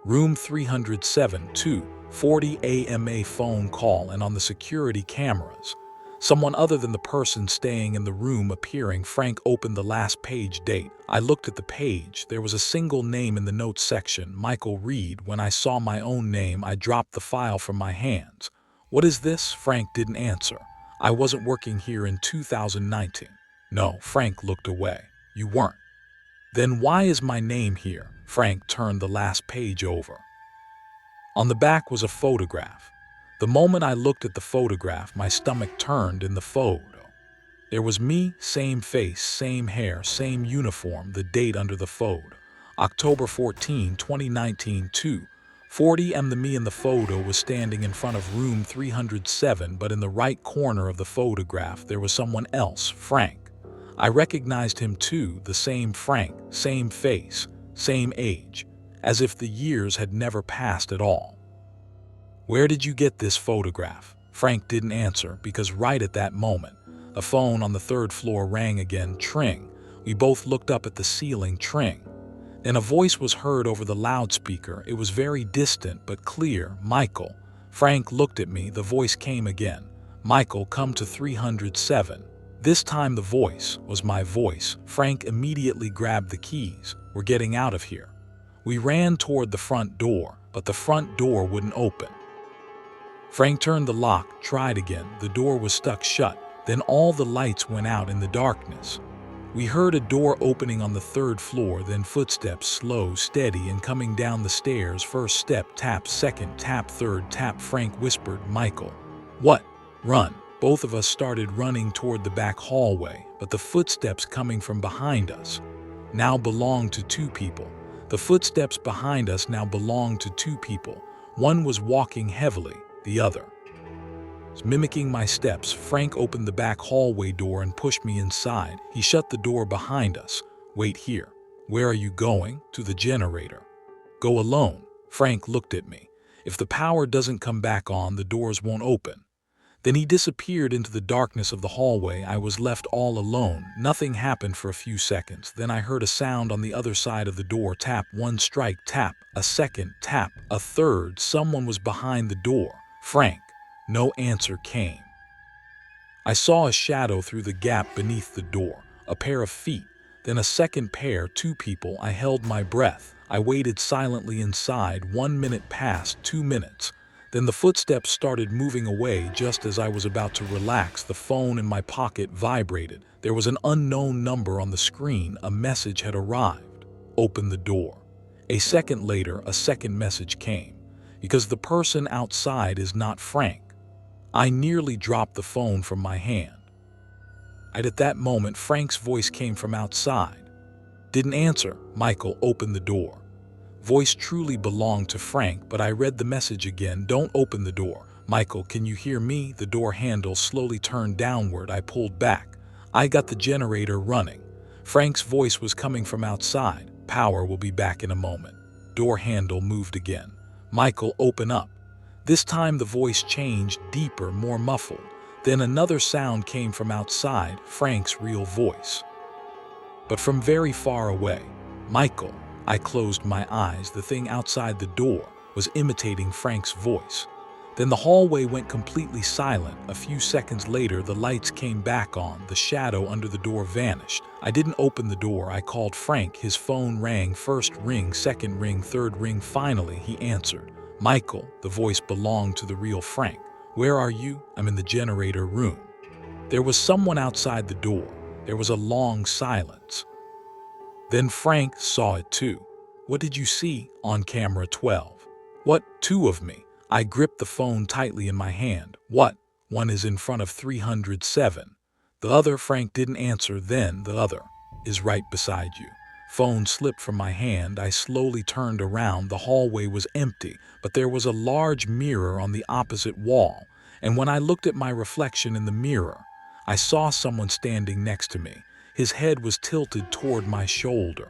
Room 307, 2:40 a.m. a phone call, and on the security cameras, Someone other than the person staying in the room appearing. Frank opened the last page. Date. I looked at the page. There was a single name in the notes section, Michael Reed. When I saw my own name, I dropped the file from my hands. What is this? Frank didn't answer. I wasn't working here in 2019. No, Frank looked away. You weren't. Then why is my name here? Frank turned the last page over. On the back was a photograph. The moment I looked at the photograph, my stomach turned. In the photo there was me, same face, same hair, same uniform. The date under the photo, October 14, 2019, 2:40 am. The me in the photo was standing in front of room 307, but in the right corner of the photograph there was someone else, Frank. I recognized him too, the same Frank, same face, same age, as if the years had never passed at all. Where did you get this photograph? Frank didn't answer because right at that moment, a phone on the third floor rang again. Tring. We both looked up at the ceiling. Tring. Then a voice was heard over the loudspeaker. It was very distant but clear. Michael. Frank looked at me. The voice came again. Michael, come to 307. This time the voice was my voice. Frank immediately grabbed the keys. We're getting out of here. We ran toward the front door, but the front door wouldn't open. Frank turned the lock, tried again. The door was stuck shut. Then all the lights went out in the darkness. We heard a door opening on the third floor, then footsteps, slow, steady, and coming down the stairs. First step, tap, second tap, third tap. Frank whispered, Michael. What? Run. Both of us started running toward the back hallway, but the footsteps coming from behind us now belonged to two people. The footsteps behind us now belonged to two people. One was walking heavily, the other was mimicking my steps. Frank opened the back hallway door and pushed me inside. He shut the door behind us. Wait here. Where are you going? To the generator. Go alone. Frank looked at me. If the power doesn't come back on, the doors won't open. Then he disappeared into the darkness of the hallway. I was left all alone. Nothing happened for a few seconds. Then I heard a sound on the other side of the door. Tap, one strike, tap, a second, tap, a third. Someone was behind the door. Frank. No answer came. I saw a shadow through the gap beneath the door, a pair of feet, then a second pair, two people. I held my breath. I waited silently inside. 1 minute passed, 2 minutes. Then the footsteps started moving away. Just as I was about to relax, the phone in my pocket vibrated. There was an unknown number on the screen. A message had arrived. Open the door. A second later, a second message came. Because the person outside is not Frank. I nearly dropped the phone from my hand. At that moment, Frank's voice came from outside. Didn't answer. Michael, open the door. Voice truly belonged to Frank, but I read the message again. Don't open the door. Michael, can you hear me? The door handle slowly turned downward. I pulled back. I got the generator running. Frank's voice was coming from outside. Power will be back in a moment. Door handle moved again. Michael, open up. This time the voice changed, deeper, more muffled. Then another sound came from outside, Frank's real voice. But from very far away. Michael. I closed my eyes. The thing outside the door was imitating Frank's voice. Then the hallway went completely silent. A few seconds later, the lights came back on. The shadow under the door vanished. I didn't open the door. I called Frank. His phone rang. First ring, second ring, third ring. Finally, he answered. Michael. The voice belonged to the real Frank. Where are you? I'm in the generator room. There was someone outside the door. There was a long silence. Then Frank saw it too. What did you see? On camera 12. What? Two of me. I gripped the phone tightly in my hand. What? One is in front of 307. The other. Frank didn't answer. Then the other is right beside you. Phone slipped from my hand. I slowly turned around. The hallway was empty, but there was a large mirror on the opposite wall. And when I looked at my reflection in the mirror, I saw someone standing next to me. His head was tilted toward my shoulder.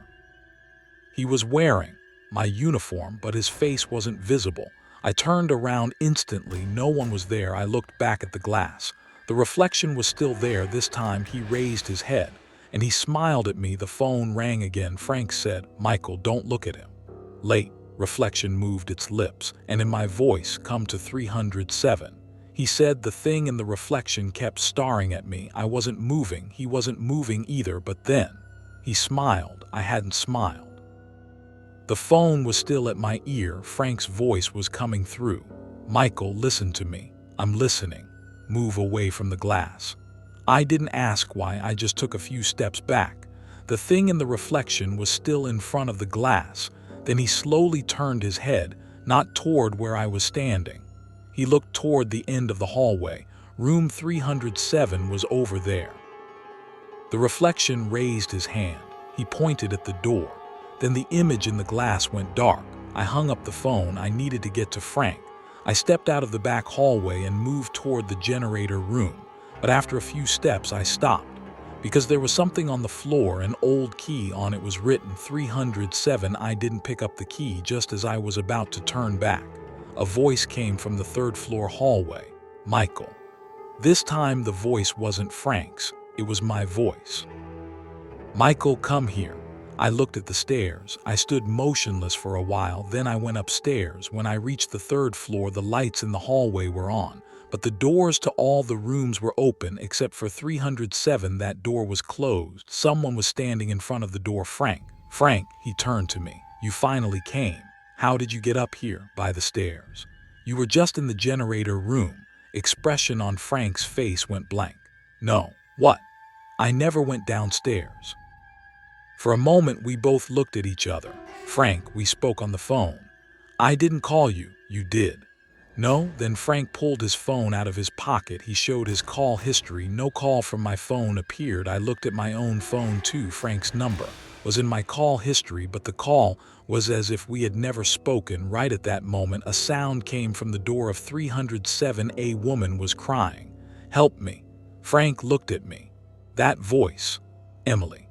He was wearing my uniform, but his face wasn't visible. I turned around instantly. No one was there. I looked back at the glass. The reflection was still there. This time he raised his head, and he smiled at me. The phone rang again. Frank said, Michael, don't look at him. Late. Reflection moved its lips, and in my voice, come to 307. He said the thing in the reflection kept staring at me. I wasn't moving, he wasn't moving either, but then he smiled. I hadn't smiled. The phone was still at my ear. Frank's voice was coming through. "Michael, listen to me. I'm listening. Move away from the glass." I didn't ask why, I just took a few steps back. The thing in the reflection was still in front of the glass. Then he slowly turned his head, not toward where I was standing. He looked toward the end of the hallway. Room 307 was over there. The reflection raised his hand. He pointed at the door. Then the image in the glass went dark. I hung up the phone. I needed to get to Frank. I stepped out of the back hallway and moved toward the generator room. But after a few steps, I stopped. Because there was something on the floor, an old key on it was written 307. I didn't pick up the key. Just as I was about to turn back, a voice came from the third-floor hallway. "Michael." This time the voice wasn't Frank's. It was my voice. "Michael, come here." I looked at the stairs. I stood motionless for a while, then I went upstairs. When I reached the third floor, the lights in the hallway were on, but the doors to all the rooms were open except for 307. That door was closed. Someone was standing in front of the door. "Frank, Frank," he turned to me. "You finally came. How did you get up here?" "By the stairs." "You were just in the generator room." Expression on Frank's face went blank. "No." "What?" "I never went downstairs." For a moment we both looked at each other. "Frank," we spoke on the phone. "I didn't call you." "You did." "No." Then Frank pulled his phone out of his pocket. He showed his call history. No call from my phone appeared. I looked at my own phone too. Frank's number was in my call history, but the call was as if we had never spoken. Right at that moment, a sound came from the door of 307. A woman was crying. "Help me." Frank looked at me. That voice. "Emily."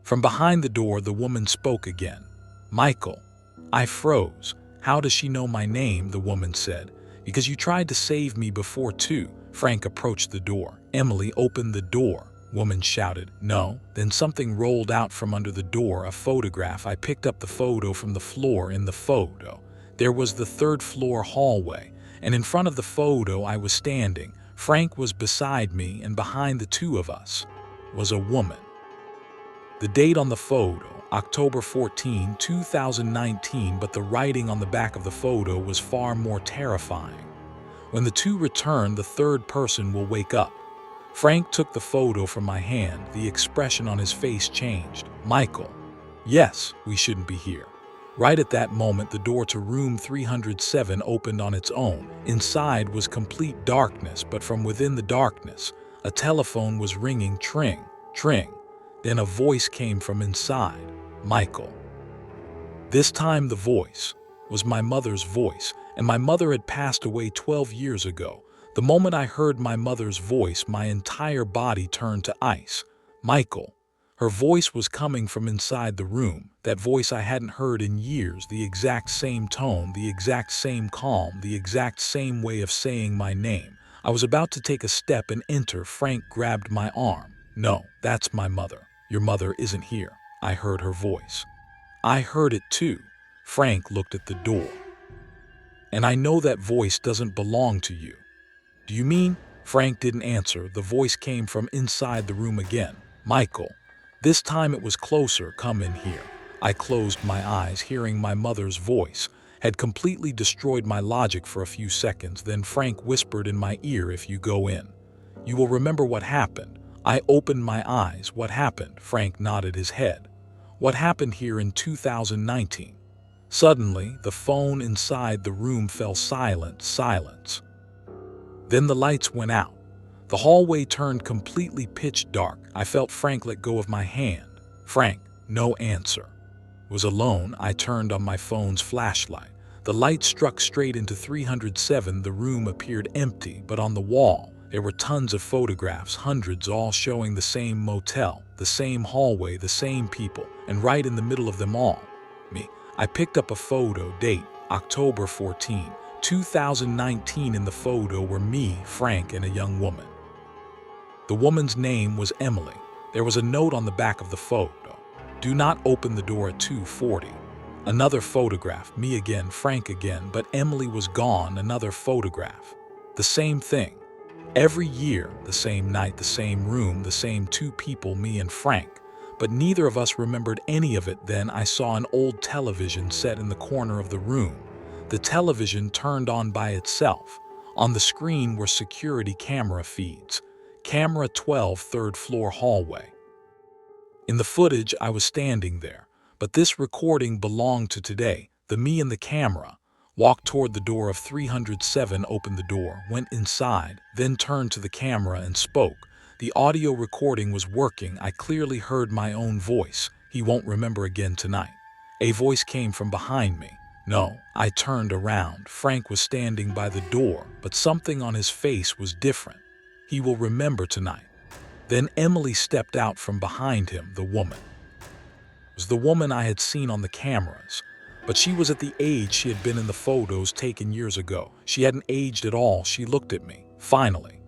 From behind the door, the woman spoke again. "Michael." I froze. "How does she know my name?" the woman said. "Because you tried to save me before too." Frank approached the door. "Emily, open the door," woman shouted. "No." Then something rolled out from under the door, a photograph. I picked up the photo from the floor. In the photo, there was the third-floor hallway, and in front of the photo I was standing. Frank was beside me, and behind the two of us was a woman. The date on the photo, October 14, 2019, but the writing on the back of the photo was far more terrifying. "When the two return, the third person will wake up." Frank took the photo from my hand. The expression on his face changed. "Michael." "Yes, we shouldn't be here." Right at that moment, the door to room 307 opened on its own. Inside was complete darkness, but from within the darkness, a telephone was ringing. Tring, tring. Then a voice came from inside. "Michael." This time the voice was my mother's voice, and my mother had passed away 12 years ago. The moment I heard my mother's voice, my entire body turned to ice. "Michael." Her voice was coming from inside the room, that voice I hadn't heard in years, the exact same tone, the exact same calm, the exact same way of saying my name. I was about to take a step and enter. Frank grabbed my arm. "No, that's my mother. Your mother isn't here." I heard her voice. I heard it too. Frank looked at the door. "And I know that voice doesn't belong to you." "Do you mean?" Frank didn't answer. The voice came from inside the room again. "Michael." This time it was closer. "Come in here." I closed my eyes. Hearing my mother's voice had completely destroyed my logic for a few seconds. Then Frank whispered in my ear, "If you go in, you will remember what happened." I opened my eyes. "What happened?" Frank nodded his head. "What happened here in 2019? Suddenly, the phone inside the room fell silent. Silence. Then the lights went out. The hallway turned completely pitch dark. I felt Frank let go of my hand. "Frank." No answer. Was alone. I turned on my phone's flashlight. The light struck straight into 307. The room appeared empty, but on the wall, there were tons of photographs, hundreds, all showing the same motel, the same hallway, the same people, and right in the middle of them all, me. I picked up a photo. Date, October 14, 2019. In the photo were me, Frank, and a young woman. The woman's name was Emily. There was a note on the back of the photo. "Do not open the door at 2:40. Another photograph. Me again, Frank again, but Emily was gone. Another photograph. The same thing. Every year, the same night, the same room, the same two people, me and Frank. But neither of us remembered any of it. Then I saw an old television set in the corner of the room. The television turned on by itself. On the screen were security camera feeds. Camera 12, third floor hallway. In the footage, I was standing there, but this recording belonged to today. The me in the camera walked toward the door of 307, opened the door, went inside, then turned to the camera and spoke. The audio recording was working. I clearly heard my own voice. He won't remember again tonight. A voice came from behind me. No, I turned around. Frank was standing by the door, but something on his face was different. He will remember tonight. Then Emily stepped out from behind him. The woman was the woman I had seen on the cameras, but she was at the age she had been in the photos taken years ago. She hadn't aged at all. She looked at me. Finally,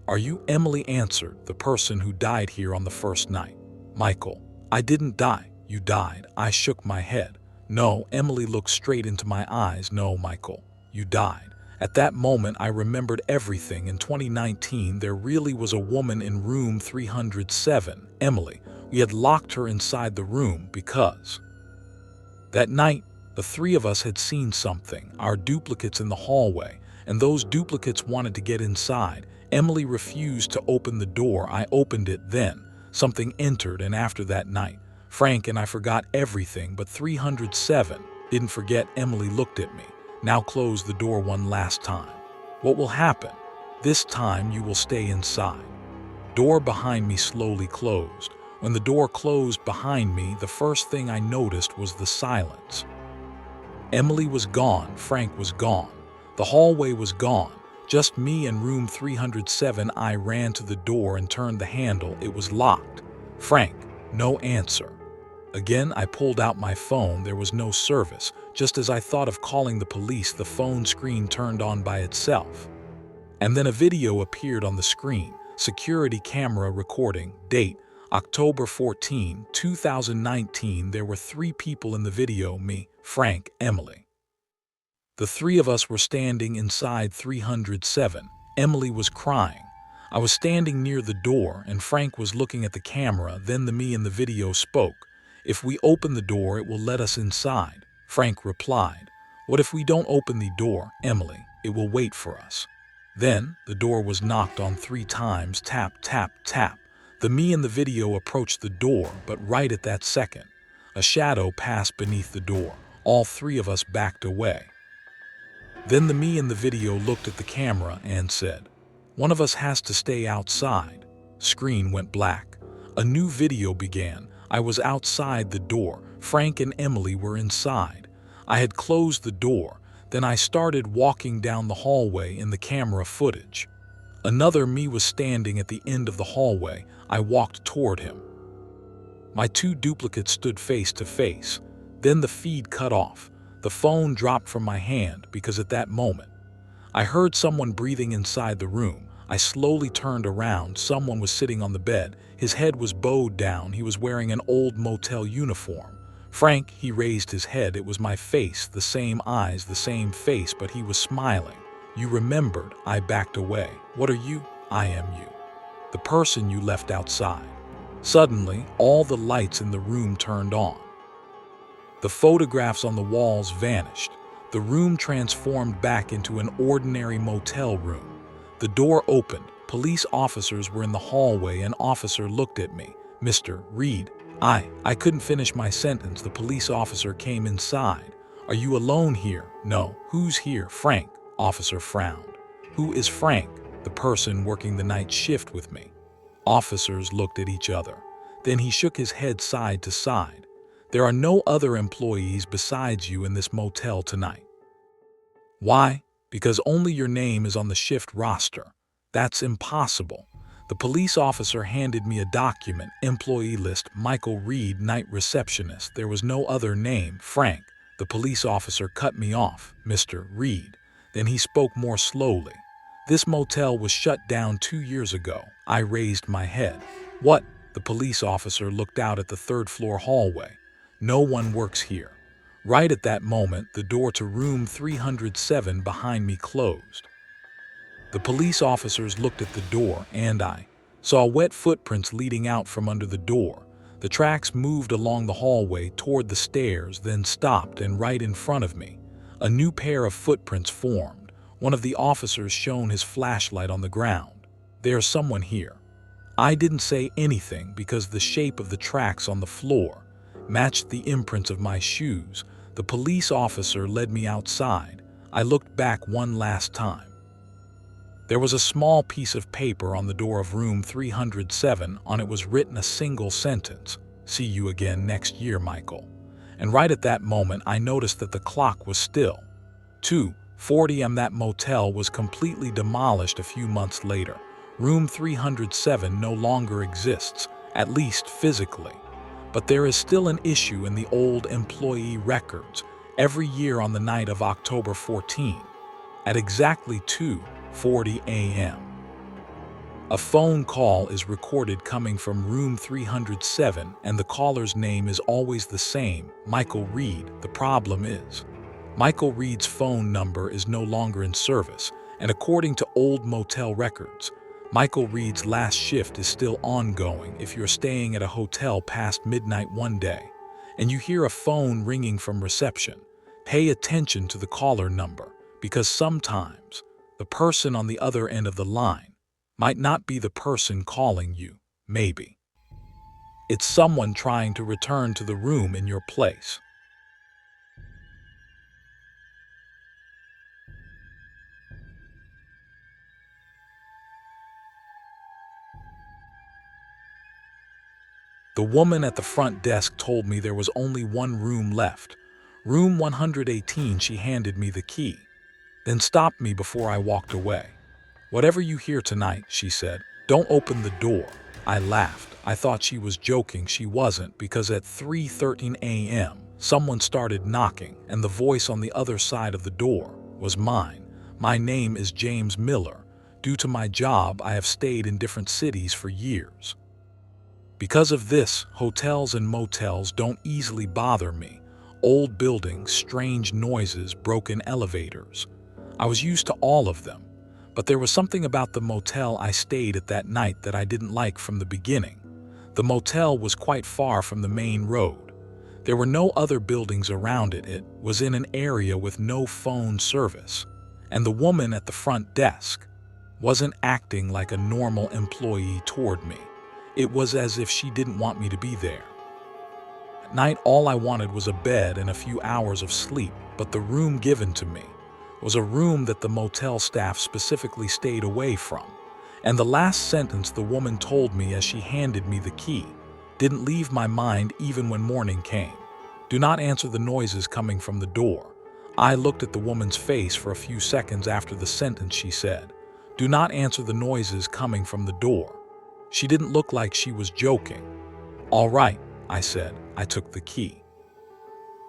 "Are you?" Emily answered. "The person who died here on the first night." "Michael." "I didn't die." "You died." I shook my head. "No." Emily looked straight into my eyes. "No, Michael, you died." At that moment, I remembered everything. In 2019, there really was a woman in room 307, Emily. We had locked her inside the room because that night, the three of us had seen something, our duplicates in the hallway, and those duplicates wanted to get inside. Emily refused to open the door. I opened it. Then something entered, and after that night, Frank and I forgot everything, but 307 didn't forget. Emily looked at me. "Now close the door one last time." "What will happen?" "This time you will stay inside." Door behind me slowly closed. When the door closed behind me, the first thing I noticed was the silence. Emily was gone. Frank was gone. The hallway was gone. Just me and room 307. I ran to the door and turned the handle. It was locked. "Frank." No answer. Again, I pulled out my phone. There was no service. Just as I thought of calling the police, the phone screen turned on by itself. And then a video appeared on the screen. Security camera recording. Date, October 14, 2019. There were three people in the video: me, Frank, Emily. The three of us were standing inside 307. Emily was crying. I was standing near the door, and Frank was looking at the camera. Then the me in the video spoke. "If we open the door, it will let us inside." Frank replied. "What if we don't open the door, Emily? It will wait for us." Then the door was knocked on 3 times. Tap, tap, tap. The me in the video approached the door, but right at that second, a shadow passed beneath the door. All three of us backed away. Then the me in the video looked at the camera and said, "One of us has to stay outside." Screen went black. A new video began. I was outside the door. Frank and Emily were inside. I had closed the door. Then I started walking down the hallway in the camera footage. Another me was standing at the end of the hallway. I walked toward him. My two duplicates stood face to face. Then the feed cut off. The phone dropped from my hand because at that moment, I heard someone breathing inside the room. I slowly turned around. Someone was sitting on the bed. His head was bowed down. He was wearing an old motel uniform. "Frank," he raised his head. It was my face, the same eyes, the same face, but he was smiling. "You remembered." I backed away. "What are you?" "I am you. The person you left outside." Suddenly, all the lights in the room turned on. The photographs on the walls vanished. The room transformed back into an ordinary motel room. The door opened. Police officers were in the hallway. An officer looked at me. "Mr. Reed." I couldn't finish my sentence. The police officer came inside. "Are you alone here?" "No." "Who's here?" "Frank." Officer frowned. "Who is Frank?" "The person working the night shift with me." Officers looked at each other. Then he shook his head side to side. "There are no other employees besides you in this motel tonight." "Why?" "Because only your name is on the shift roster." "That's impossible." The police officer handed me a document. "Employee list, Michael Reed, night receptionist." There was no other name. "Frank." The police officer cut me off. "Mr. Reed." Then he spoke more slowly. "This motel was shut down 2 years ago." I raised my head. "What?" The police officer looked out at the 3rd floor hallway. "No one works here." Right at that moment, the door to room 307 behind me closed. The police officers looked at the door, and I saw wet footprints leading out from under the door. The tracks moved along the hallway toward the stairs, then stopped, and right in front of me, a new pair of footprints formed. One of the officers shone his flashlight on the ground. "There's someone here." I didn't say anything because the shape of the tracks on the floor matched the imprints of my shoes. The police officer led me outside. I looked back one last time. There was a small piece of paper on the door of room 307. On it was written a single sentence: "See you again next year, Michael." And right at that moment, I noticed that the clock was still 2:40 am. That motel was completely demolished a few months later. Room 307 no longer exists, at least physically. But there is still an issue in the old employee records. Every year on the night of October 14, at exactly 2:40 a.m., a phone call is recorded coming from room 307, and the caller's name is always the same: Michael Reed. The problem is, Michael Reed's phone number is no longer in service, and according to old motel records, Michael Reed's last shift is still ongoing. If you're staying at a hotel past midnight one day and you hear a phone ringing from reception, pay attention to the caller number, because sometimes the person on the other end of the line might not be the person calling you. Maybe it's someone trying to return to the room in your place. The woman at the front desk told me there was only one room left, room 118. She handed me the key, then stopped me before I walked away. "Whatever you hear tonight," she said, "don't open the door." I laughed. I thought she was joking. She wasn't, because at 3:13 a.m., someone started knocking, and the voice on the other side of the door was mine. My name is James Miller. Due to my job, I have stayed in different cities for years. Because of this, hotels and motels don't easily bother me. Old buildings, strange noises, broken elevators. I was used to all of them, but there was something about the motel I stayed at that night that I didn't like from the beginning. The motel was quite far from the main road. There were no other buildings around it. It was in an area with no phone service, and the woman at the front desk wasn't acting like a normal employee toward me. It was as if she didn't want me to be there. At night, all I wanted was a bed and a few hours of sleep, but the room given to me was a room that the motel staff specifically stayed away from. And the last sentence the woman told me as she handed me the key didn't leave my mind even when morning came: "Do not answer the noises coming from the door." I looked at the woman's face for a few seconds after the sentence she said. "Do not answer the noises coming from the door." She didn't look like she was joking. "All right," I said. I took the key.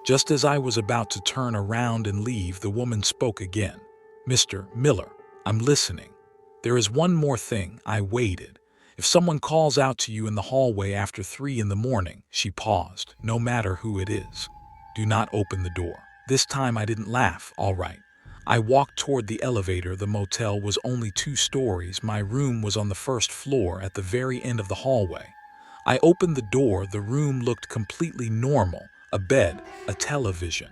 Just as I was about to turn around and leave, the woman spoke again. "Mr. Miller, I'm listening. There is one more thing." I waited. "If someone calls out to you in the hallway after 3 in the morning, she paused, "no matter who it is, do not open the door." This time I didn't laugh. "All right." I walked toward the elevator. The motel was only 2 stories. My room was on the first floor at the very end of the hallway. I opened the door. The room looked completely normal: a bed, a television,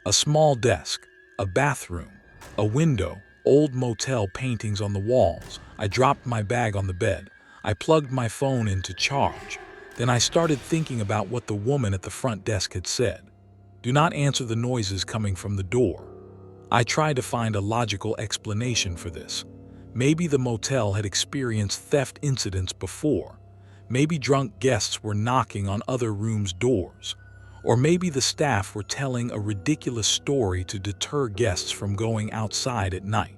a small desk, a bathroom, a window, old motel paintings on the walls. I dropped my bag on the bed. I plugged my phone in to charge. Then I started thinking about what the woman at the front desk had said. "Do not answer the noises coming from the door." I tried to find a logical explanation for this. Maybe the motel had experienced theft incidents before. Maybe drunk guests were knocking on other rooms' doors. Or maybe the staff were telling a ridiculous story to deter guests from going outside at night.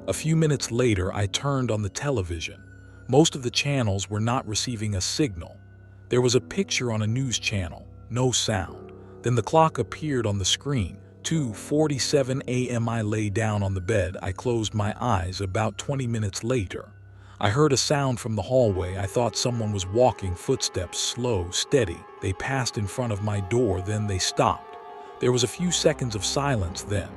A few minutes later, I turned on the television. Most of the channels were not receiving a signal. There was a picture on a news channel, no sound. Then the clock appeared on the screen. 2:47 a.m. I lay down on the bed. I closed my eyes. About 20 minutes later, I heard a sound from the hallway. I thought someone was walking. Footsteps, slow, steady. They passed in front of my door, then they stopped. There was a few seconds of silence. Then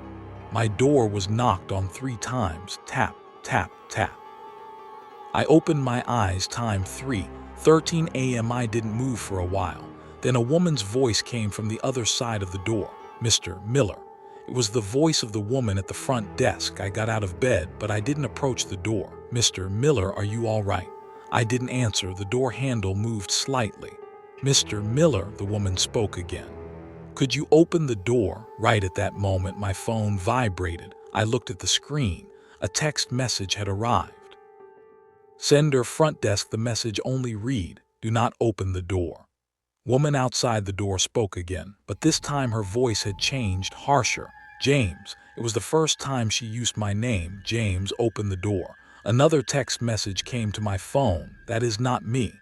My door was knocked on 3 times. Tap, tap, tap. I opened my eyes. Time 3:13 a.m. I didn't move for a while. Then a woman's voice came from the other side of the door. "Mr. Miller." It was the voice of the woman at the front desk. I got out of bed, but I didn't approach the door. "Mr. Miller, are you all right?" I didn't answer. The door handle moved slightly. "Mr. Miller," the woman spoke again. "Could you open the door?" Right at that moment, my phone vibrated. I looked at the screen. A text message had arrived. Sender, front desk. The message only read, "Do not open the door." Woman outside the door spoke again, but this time her voice had changed, harsher. "James." It was the first time she used my name. "James, open the door." Another text message came to my phone. "That is not me."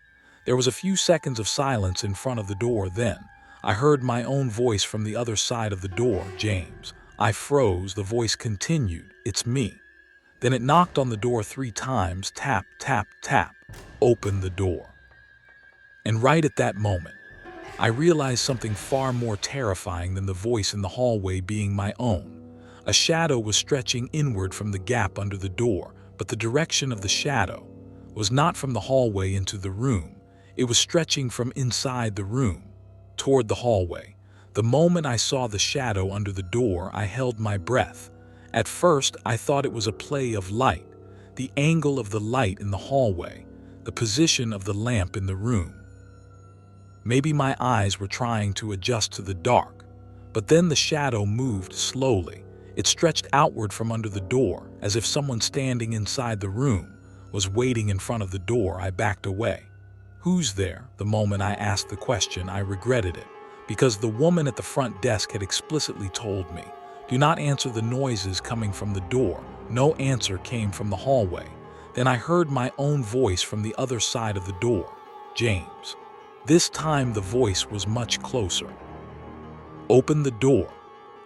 There was a few seconds of silence in front of the door. Then I heard my own voice from the other side of the door. "James." I froze. The voice continued, "It's me." Then it knocked on the door 3 times. Tap, tap, tap. "Open the door." And right at that moment, I realized something far more terrifying than the voice in the hallway being my own. A shadow was stretching inward from the gap under the door, but the direction of the shadow was not from the hallway into the room. It was stretching from inside the room toward the hallway. The moment I saw the shadow under the door, I held my breath. At first, I thought it was a play of light, the angle of the light in the hallway, the position of the lamp in the room. Maybe my eyes were trying to adjust to the dark. But then the shadow moved slowly. It stretched outward from under the door, as if someone standing inside the room was waiting in front of the door. I backed away. "Who's there?" The moment I asked the question, I regretted it, because the woman at the front desk had explicitly told me, "Do not answer the noises coming from the door." No answer came from the hallway. Then I heard my own voice from the other side of the door. "James." This time the voice was much closer. "Open the door."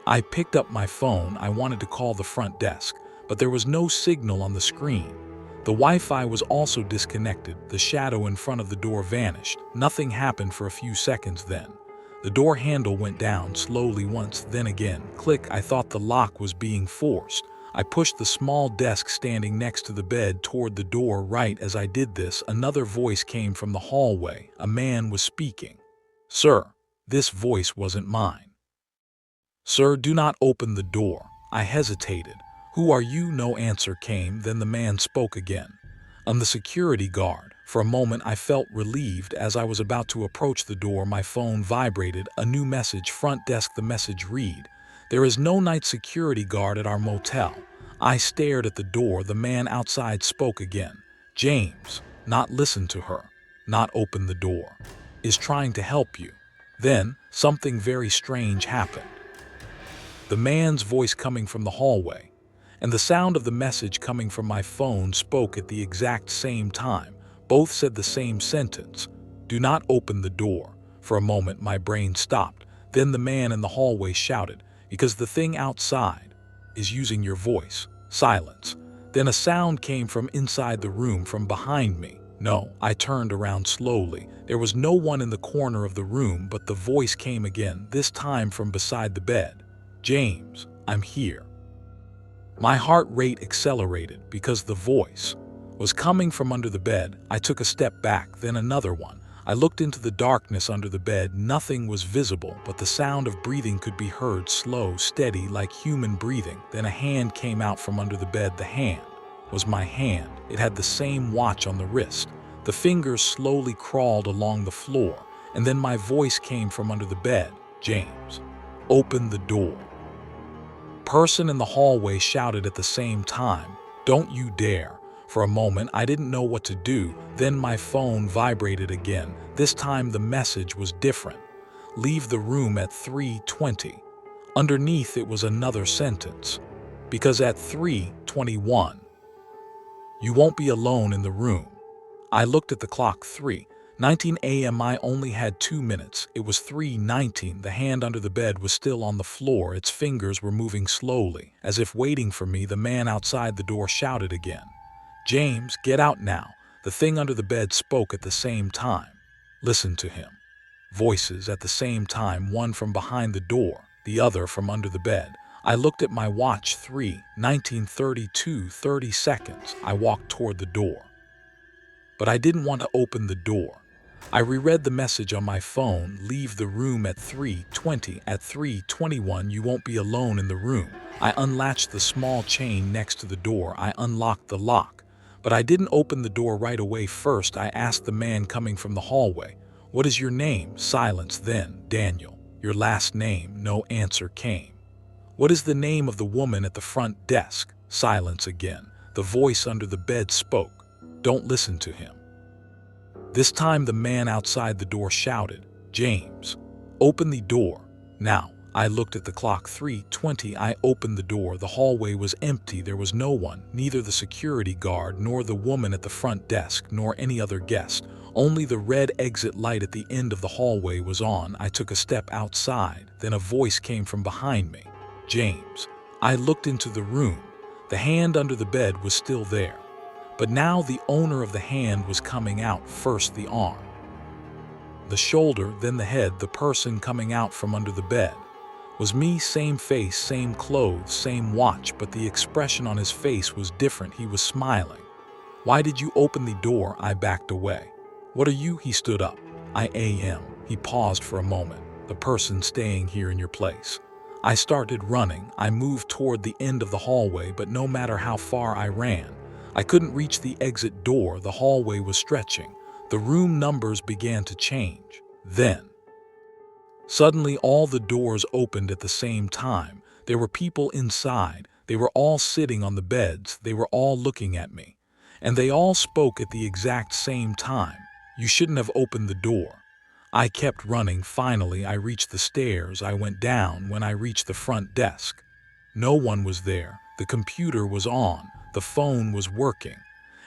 I picked up my phone. I wanted to call the front desk, but there was no signal on the screen. The Wi-Fi was also disconnected. The shadow in front of the door vanished. Nothing happened for a few seconds. Then the door handle went down slowly once, then again. Click. I thought the lock was being forced. I pushed the small desk standing next to the bed toward the door. Right as I did this, another voice came from the hallway. A man was speaking. "Sir." This voice wasn't mine. "Sir, do not open the door." I hesitated. "Who are you?" No answer came. Then the man spoke again. "I'm the security guard." For a moment I felt relieved. As I was about to approach the door, my phone vibrated. A new message. "Front desk." The message read, "There is no night security guard at our motel." I stared at the door. The man outside spoke again. "James." Not listen to her. Not open the door. "Is trying to help you." Then something very strange happened. The man's voice coming from the hallway and the sound of the message coming from my phone spoke at the exact same time. Both said the same sentence: "Do not open the door." For a moment my brain stopped. Then the man in the hallway shouted, "Because the thing outside is using your voice." Silence. Then a sound came from inside the room, from behind me. No. I turned around slowly. There was no one in the corner of the room, but the voice came again, this time from beside the bed. "James, I'm here." My heart rate accelerated because the voice was coming from under the bed. I took a step back, then another one. I looked into the darkness under the bed. Nothing was visible, but the sound of breathing could be heard, slow, steady, like human breathing. Then a hand came out from under the bed. The hand was my hand. It had the same watch on the wrist. The fingers slowly crawled along the floor, and then my voice came from under the bed. "James, open the door." Person in the hallway shouted at the same time, "Don't you dare." For a moment, I didn't know what to do. Then my phone vibrated again. This time the message was different. "Leave the room at 3:20. Underneath it was another sentence. "Because at 3:21, you won't be alone in the room." I looked at the clock. 3:19 a.m. I only had 2 minutes. It was 3:19. The hand under the bed was still on the floor. Its fingers were moving slowly, as if waiting for me. The man outside the door shouted again, "James, get out now." The thing under the bed spoke at the same time. Listen to him. Voices at the same time, one from behind the door, the other from under the bed. I looked at my watch, 3:19:32, 30 seconds. I walked toward the door. But I didn't want to open the door. I reread the message on my phone, leave the room at 3:20. At 3:21, you won't be alone in the room. I unlatched the small chain next to the door. I unlocked the lock. But I didn't open the door right away. First, I asked the man coming from the hallway, "What is your name?" Silence. Then, "Daniel." "Your last name?" No answer came. "What is the name of the woman at the front desk?" Silence again. The voice under the bed spoke. "Don't listen to him." This time the man outside the door shouted, "James, open the door, now." I looked at the clock, 3:20. I opened the door. The hallway was empty. There was no one, neither the security guard, nor the woman at the front desk, nor any other guest. Only the red exit light at the end of the hallway was on. I took a step outside. Then a voice came from behind me. "James." I looked into the room. The hand under the bed was still there. But now the owner of the hand was coming out, first the arm, the shoulder, then the head. The person coming out from under the bed was me, same face, same clothes, same watch, but the expression on his face was different. He was smiling. "Why did you open the door?" I backed away. "What are you?" He stood up. "I am." He paused for a moment. "The person staying here in your place." I started running. I moved toward the end of the hallway, but no matter how far I ran, I couldn't reach the exit door. The hallway was stretching. The room numbers began to change. Then, suddenly all the doors opened at the same time. There were people inside. They were all sitting on the beds. They were all looking at me. And they all spoke at the exact same time. "You shouldn't have opened the door." I kept running. Finally, I reached the stairs. I went down. When I reached the front desk, no one was there. The computer was on. The phone was working.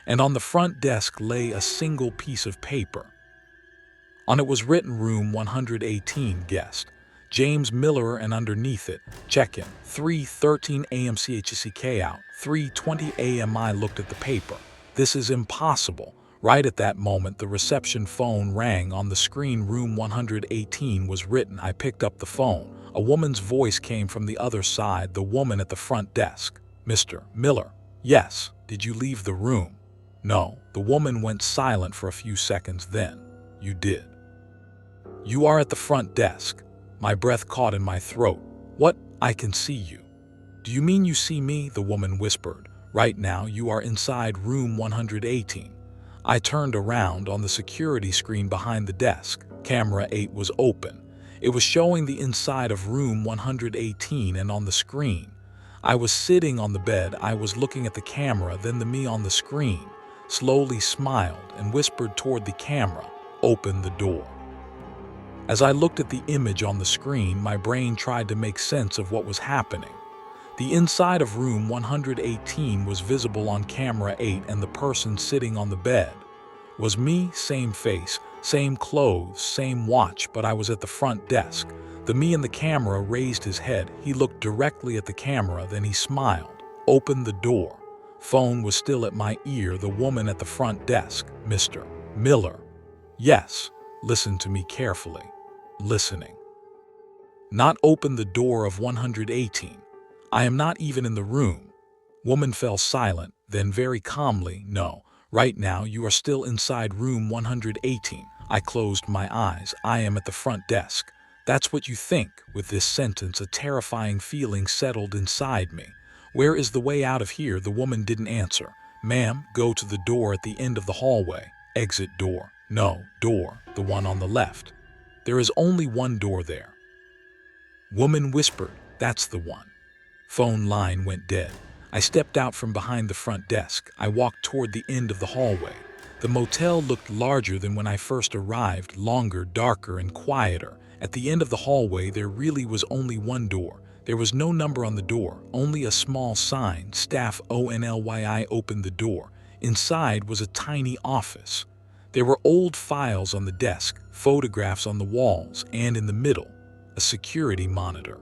And on the front desk lay a single piece of paper. On it was written "Room 118 guest, James Miller," and underneath it, "Check-in, 3:13 a.m. CHCK out, 3:20 a.m. I looked at the paper. This is impossible. Right at that moment, the reception phone rang. On the screen, "Room 118 was written. I picked up the phone. A woman's voice came from the other side, the woman at the front desk. "Mr. Miller." "Yes." "Did you leave the room?" "No." The woman went silent for a few seconds. Then, "You did. You are at the front desk." My breath caught in my throat. "What? I can see you." "Do you mean you see me?" the woman whispered. "Right now you are inside room 118. I turned around. On the security screen behind the desk, camera 8 was open. It was showing the inside of room 118, and on the screen, I was sitting on the bed. I was looking at the camera. Then the me on the screen slowly smiled and whispered toward the camera, "Open the door." As I looked at the image on the screen, my brain tried to make sense of what was happening. The inside of room 118 was visible on camera 8, and the person sitting on the bed was me, same face, same clothes, same watch, but I was at the front desk. The me in the camera raised his head. He looked directly at the camera, then he smiled. "Open the door." Phone was still at my ear. The woman at the front desk, "Mr. Miller." "Yes." "Listen to me carefully." "Listening." "Not open the door of 118. I am not even in the room." Woman fell silent, then very calmly, "No. Right now you are still inside room 118. I closed my eyes. "I am at the front desk." "That's what you think." With this sentence, a terrifying feeling settled inside me. "Where is the way out of here?" The woman didn't answer. "Ma'am, go to the door at the end of the hallway." "Exit door." "No, door, the one on the left. There is only one door there." Woman whispered, "That's the one." Phone line went dead. I stepped out from behind the front desk. I walked toward the end of the hallway. The motel looked larger than when I first arrived, longer, darker, and quieter. At the end of the hallway, there really was only one door. There was no number on the door, only a small sign, "Staff Only." I opened the door. Inside was a tiny office. There were old files on the desk, photographs on the walls, and in the middle, a security monitor.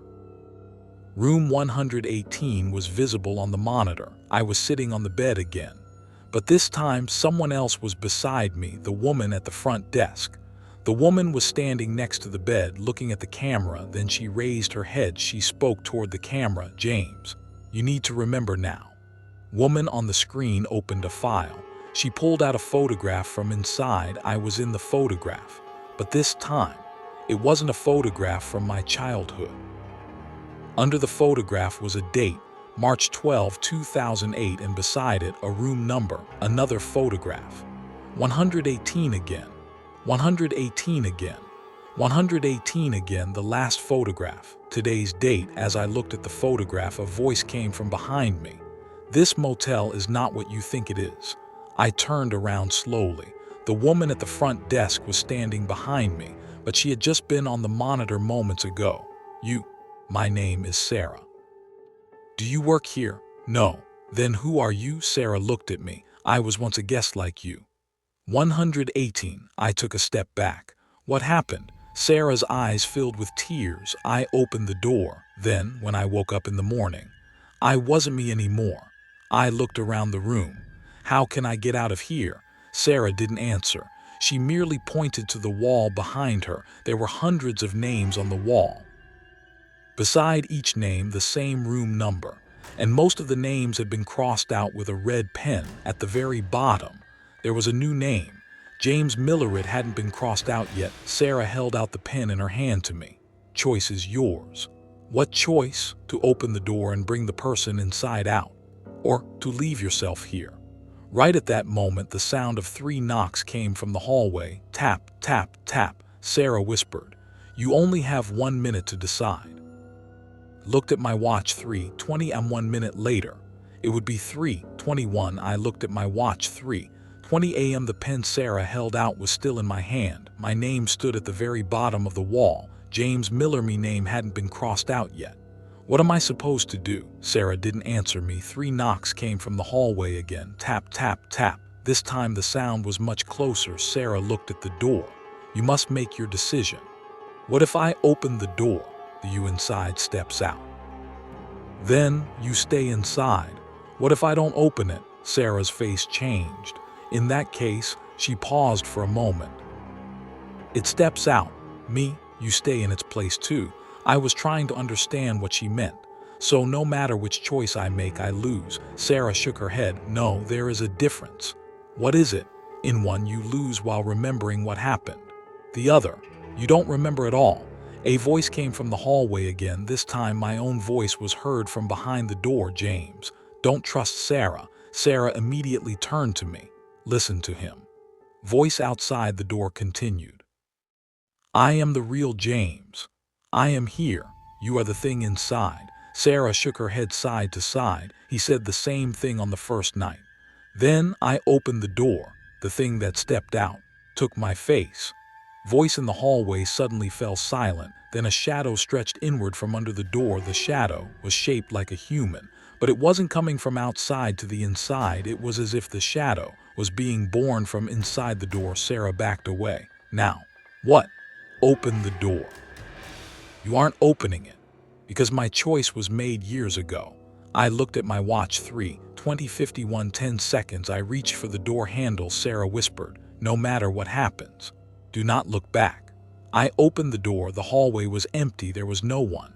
Room 118 was visible on the monitor. I was sitting on the bed again. But this time, someone else was beside me, the woman at the front desk. The woman was standing next to the bed, looking at the camera. Then she raised her head. She spoke toward the camera. "James, you need to remember now." Woman on the screen opened a file. She pulled out a photograph from inside. I was in the photograph, but this time, it wasn't a photograph from my childhood. Under the photograph was a date, March 12, 2008, and beside it, a room number, another photograph. 118 again. 118 again. 118 again, the last photograph. Today's date. As I looked at the photograph, a voice came from behind me. "This motel is not what you think it is." I turned around slowly. The woman at the front desk was standing behind me, but she had just been on the monitor moments ago. My name is Sarah." "Do you work here?" "No." "Then who are you?" Sarah looked at me. "I was once a guest like you." 118. I took a step back. "What happened?" Sarah's eyes filled with tears. "I opened the door. Then, when I woke up in the morning, I wasn't me anymore." I looked around the room. "How can I get out of here?" Sarah didn't answer. She merely pointed to the wall behind her. There were hundreds of names on the wall. Beside each name, the same room number, and most of the names had been crossed out with a red pen. At the very bottom, there was a new name, James Miller. It hadn't been crossed out yet. Sarah held out the pen in her hand to me. "Choice is yours." "What choice?" "To open the door and bring the person inside out, or to leave yourself here." Right at that moment, the sound of 3 knocks came from the hallway. "Tap, tap, tap." Sarah whispered, "You only have 1 minute to decide." Looked at my watch. 3:20 and 1 minute later. It would be 3:21. I looked at my watch. 3:20 a.m. The pen Sarah held out was still in my hand. My name stood at the very bottom of the wall. James Miller. My name hadn't been crossed out yet. What am I supposed to do? Sarah didn't answer me. 3 knocks came from the hallway again. Tap, tap, tap. This time the sound was much closer. Sarah looked at the door. "You must make your decision." "What if I open the door?" The you inside steps out. "Then you stay inside." "What if I don't open it?" Sarah's face changed. "In that case," she paused for a moment. "It steps out." "Me, you stay in its place too." I was trying to understand what she meant. "So no matter which choice I make, I lose." Sarah shook her head. "No, there is a difference." "What is it?" "In one, you lose while remembering what happened. The other, you don't remember at all." A voice came from the hallway again. This time my own voice was heard from behind the door. "James, don't trust Sarah." Sarah immediately turned to me. "Listen to him." Voice outside the door continued. "I am the real James. I am here. You are the thing inside." Sarah shook her head side to side. "He said the same thing on the first night." Then I opened the door. The thing that stepped out took my face. Voice in the hallway suddenly fell silent. Then a shadow stretched inward from under the door. The shadow was shaped like a human, but it wasn't coming from outside to the inside. It was as if the shadow was being born from inside the door. Sarah backed away. "Now, what?" "Open the door." "You aren't opening it, because my choice was made years ago." I looked at my watch. 3:20:51. 10 seconds. I reached for the door handle. Sarah whispered, "No matter what happens, do not look back." I opened the door. The hallway was empty. There was no one.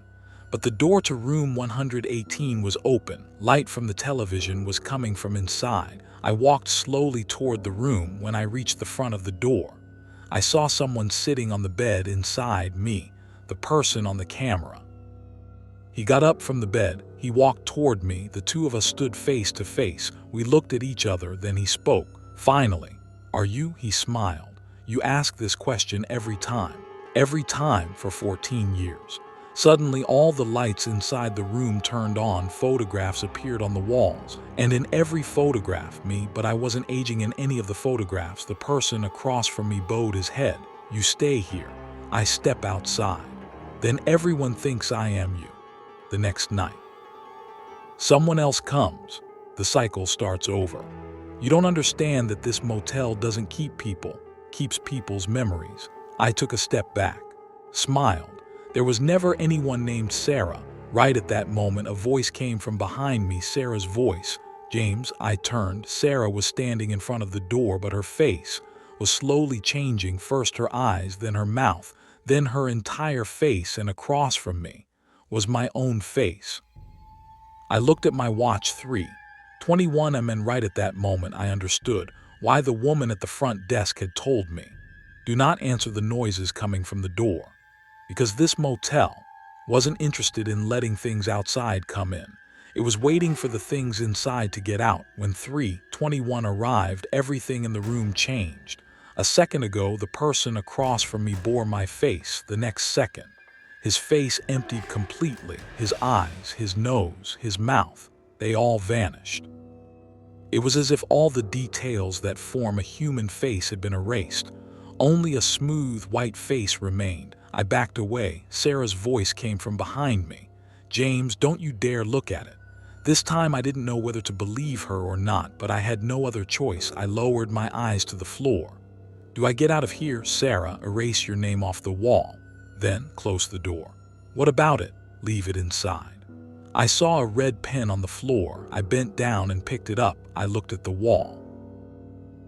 But the door to room 118 was open. Light from the television was coming from inside. I walked slowly toward the room. When I reached the front of the door, I saw someone sitting on the bed inside me, the person on the camera. He got up from the bed. He walked toward me. The two of us stood face to face. We looked at each other. Then he spoke. "Finally, are you?" He smiled. "You ask this question every time. Every time for 14 years. Suddenly all the lights inside the room turned on. Photographs appeared on the walls. And in every photograph, me, but I wasn't aging in any of the photographs. The person across from me bowed his head. "You stay here." I step outside. Then everyone thinks I am you. The next night, someone else comes. The cycle starts over. You don't understand that this motel doesn't keep people, keeps people's memories. I took a step back, smiled. There was never anyone named Sarah. Right at that moment, a voice came from behind me. Sarah's voice. "James." I turned. Sarah was standing in front of the door, but her face was slowly changing, first her eyes, then her mouth, then her entire face, and across from me was my own face. I looked at my watch, 3:21 am, and right at that moment I understood why the woman at the front desk had told me, "Do not answer the noises coming from the door." Because this motel wasn't interested in letting things outside come in. It was waiting for the things inside to get out. When 3:21 arrived, everything in the room changed. A second ago, the person across from me bore my face. The next second, his face emptied completely. His eyes, his nose, his mouth, they all vanished. It was as if all the details that form a human face had been erased. Only a smooth, white face remained. I backed away. Sarah's voice came from behind me. "James, don't you dare look at it." This time I didn't know whether to believe her or not, but I had no other choice. I lowered my eyes to the floor. "Do I get out of here?" "Sarah, erase your name off the wall. Then close the door." "What about it?" "Leave it inside." I saw a red pen on the floor. I bent down and picked it up. I looked at the wall.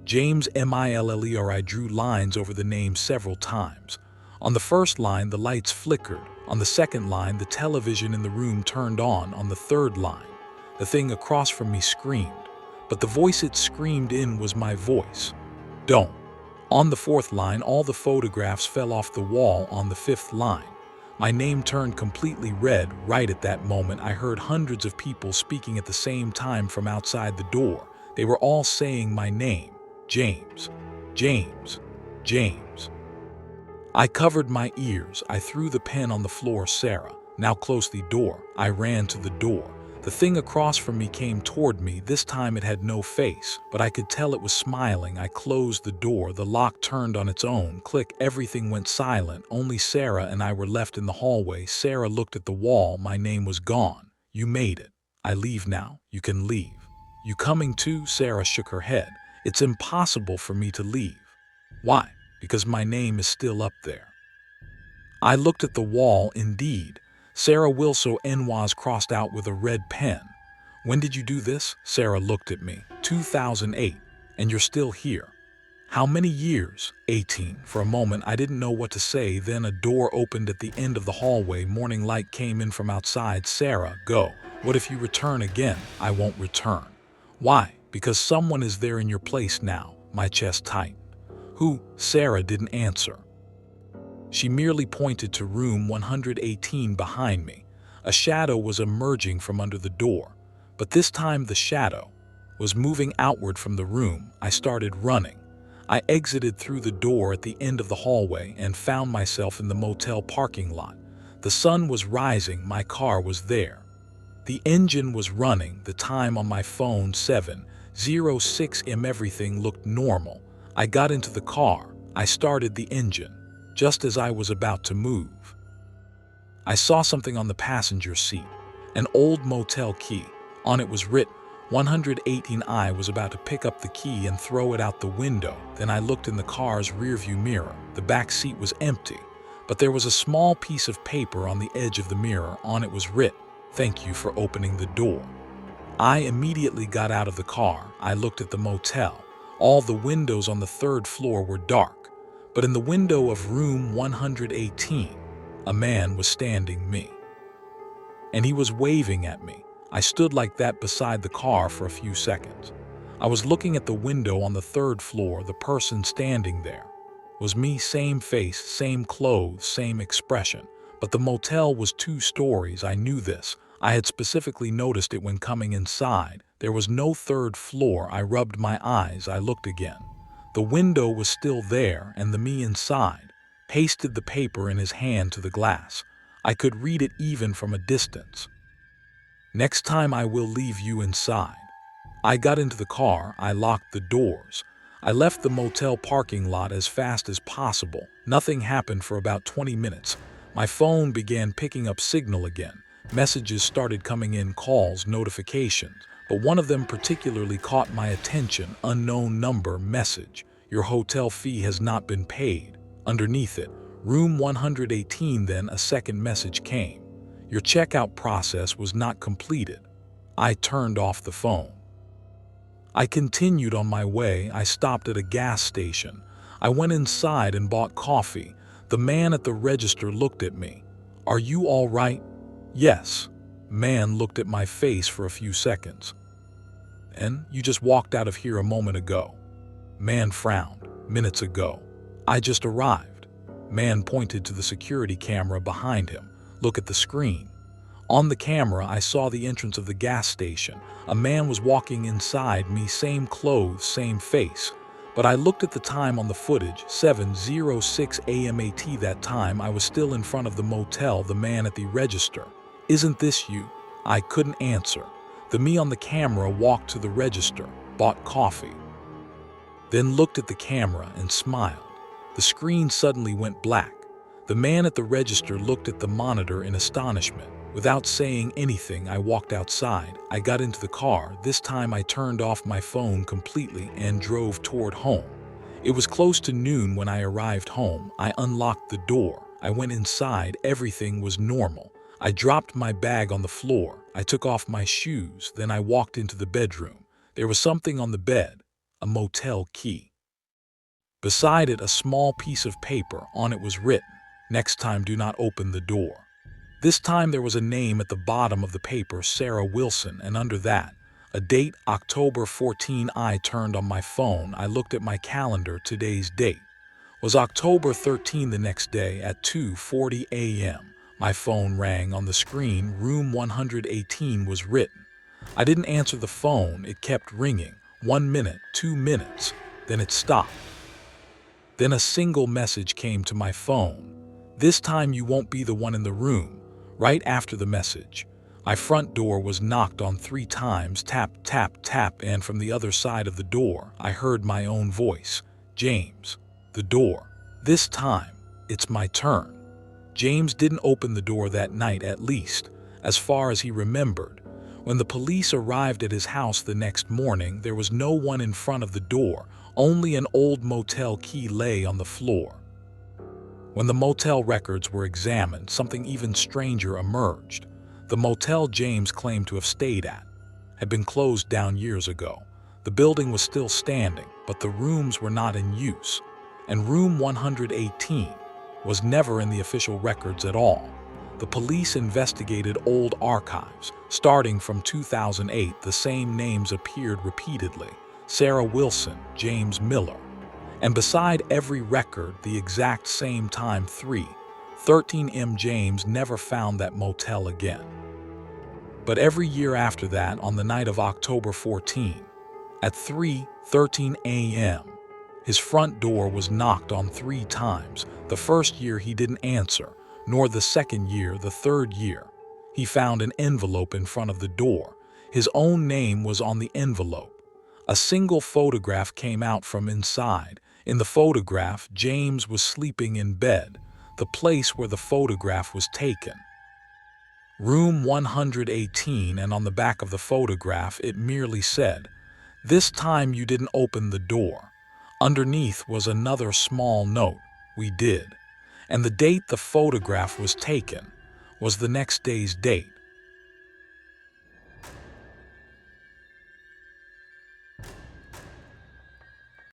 James Miller. I drew lines over the name several times. On the first line, the lights flickered. On the second line, the television in the room turned on. On the third line, the thing across from me screamed. But the voice it screamed in was my voice. "Don't." On the fourth line, all the photographs fell off the wall. On the fifth line, my name turned completely red. Right at that moment, I heard hundreds of people speaking at the same time from outside the door. They were all saying my name. "James, James, James." I covered my ears. I threw the pen on the floor. "Sarah, now close the door." I ran to the door. The thing across from me came toward me. This time it had no face, but I could tell it was smiling. I closed the door. The lock turned on its own. Click, everything went silent. Only Sarah and I were left in the hallway. Sarah looked at the wall. My name was gone. "You made it. I leave now. You can leave." "You coming too?" Sarah shook her head. "It's impossible for me to leave." "Why?" "Because my name is still up there." I looked at the wall. Indeed, Sarah Wilso was crossed out with a red pen. "When did you do this?" Sarah looked at me. 2008. "And you're still here." "How many years?" 18. For a moment I didn't know what to say. Then a door opened at the end of the hallway. Morning light came in from outside. "Sarah, go." "What if you return again?" "I won't return." "Why?" "Because someone is there in your place now." My chest tightened. "Who?" Sarah didn't answer. She merely pointed to room 118 behind me. A shadow was emerging from under the door, but this time the shadow was moving outward from the room. I started running. I exited through the door at the end of the hallway and found myself in the motel parking lot. The sun was rising. My car was there. The engine was running. The time on my phone, 7:06 am. Everything looked normal. I got into the car. I started the engine. Just as I was about to move, I saw something on the passenger seat, an old motel key. On it was written 118. I was about to pick up the key and throw it out the window. Then I looked in the car's rearview mirror. The back seat was empty, but there was a small piece of paper on the edge of the mirror. On it was written, "Thank you for opening the door." I immediately got out of the car. I looked at the motel. All the windows on the third floor were dark. But in the window of room 118, a man was standing me. And he was waving at me. I stood like that beside the car for a few seconds. I was looking at the window on the third floor. The person standing there was me, same face, same clothes, same expression. But the motel was 2 stories. I knew this. I had specifically noticed it when coming inside. There was no third floor. I rubbed my eyes. I looked again. The window was still there, and the me inside pasted the paper in his hand to the glass. I could read it even from a distance. "Next time I will leave you inside." I got into the car. I locked the doors. I left the motel parking lot as fast as possible. Nothing happened for about 20 minutes. My phone began picking up signal again. Messages started coming in, calls, notifications. But one of them particularly caught my attention. Unknown number message. "Your hotel fee has not been paid." Underneath it, room 118. Then a second message came. "Your checkout process was not completed." I turned off the phone. I continued on my way. I stopped at a gas station. I went inside and bought coffee. The man at the register looked at me. "Are you all right?" "Yes." Man looked at my face for a few seconds. "And you just walked out of here a moment ago." Man frowned. "Minutes ago. I just arrived." Man pointed to the security camera behind him. "Look at the screen." On the camera, I saw the entrance of the gas station. A man was walking inside me, same clothes, same face. But I looked at the time on the footage, 7:06 a.m. AT. That time, I was still in front of the motel, the man at the register. "Isn't this you?" I couldn't answer. The me on the camera walked to the register, bought coffee, then looked at the camera and smiled. The screen suddenly went black. The man at the register looked at the monitor in astonishment. Without saying anything, I walked outside. I got into the car. This time I turned off my phone completely and drove toward home. It was close to noon when I arrived home. I unlocked the door. I went inside. Everything was normal. I dropped my bag on the floor. I took off my shoes. Then I walked into the bedroom. There was something on the bed, a motel key. Beside it, a small piece of paper. On it was written, "Next time, do not open the door." This time there was a name at the bottom of the paper, Sarah Wilson, and under that, a date, October 14. I turned on my phone. I looked at my calendar. Today's date was October 13. The next day at 2:40 a.m., my phone rang. On the screen, room 118 was written. I didn't answer the phone. It kept ringing. 1 minute, 2 minutes, then it stopped. Then a single message came to my phone. "This time you won't be the one in the room." Right after the message, my front door was knocked on 3 times, tap, tap, tap, and from the other side of the door, I heard my own voice. "James." The door. "This time, it's my turn." James didn't open the door that night, at least, as far as he remembered. When the police arrived at his house the next morning, there was no one in front of the door. Only an old motel key lay on the floor. When the motel records were examined, something even stranger emerged. The motel James claimed to have stayed at had been closed down years ago. The building was still standing, but the rooms were not in use. And room 118 was never in the official records at all. The police investigated old archives. Starting from 2008, the same names appeared repeatedly: Sarah Wilson, James Miller. And beside every record, the exact same time, 3:13 m. James never found that motel again. But every year after that, on the night of October 14, at 3:13 a.m., his front door was knocked on 3 times. The first year he didn't answer, nor the second year. The third year, he found an envelope in front of the door. His own name was on the envelope. A single photograph came out from inside. In the photograph, James was sleeping in bed, the place where the photograph was taken. Room 118, and on the back of the photograph it merely said, "This time you didn't open the door." Underneath was another small note, "We did." And the date the photograph was taken was the next day's date.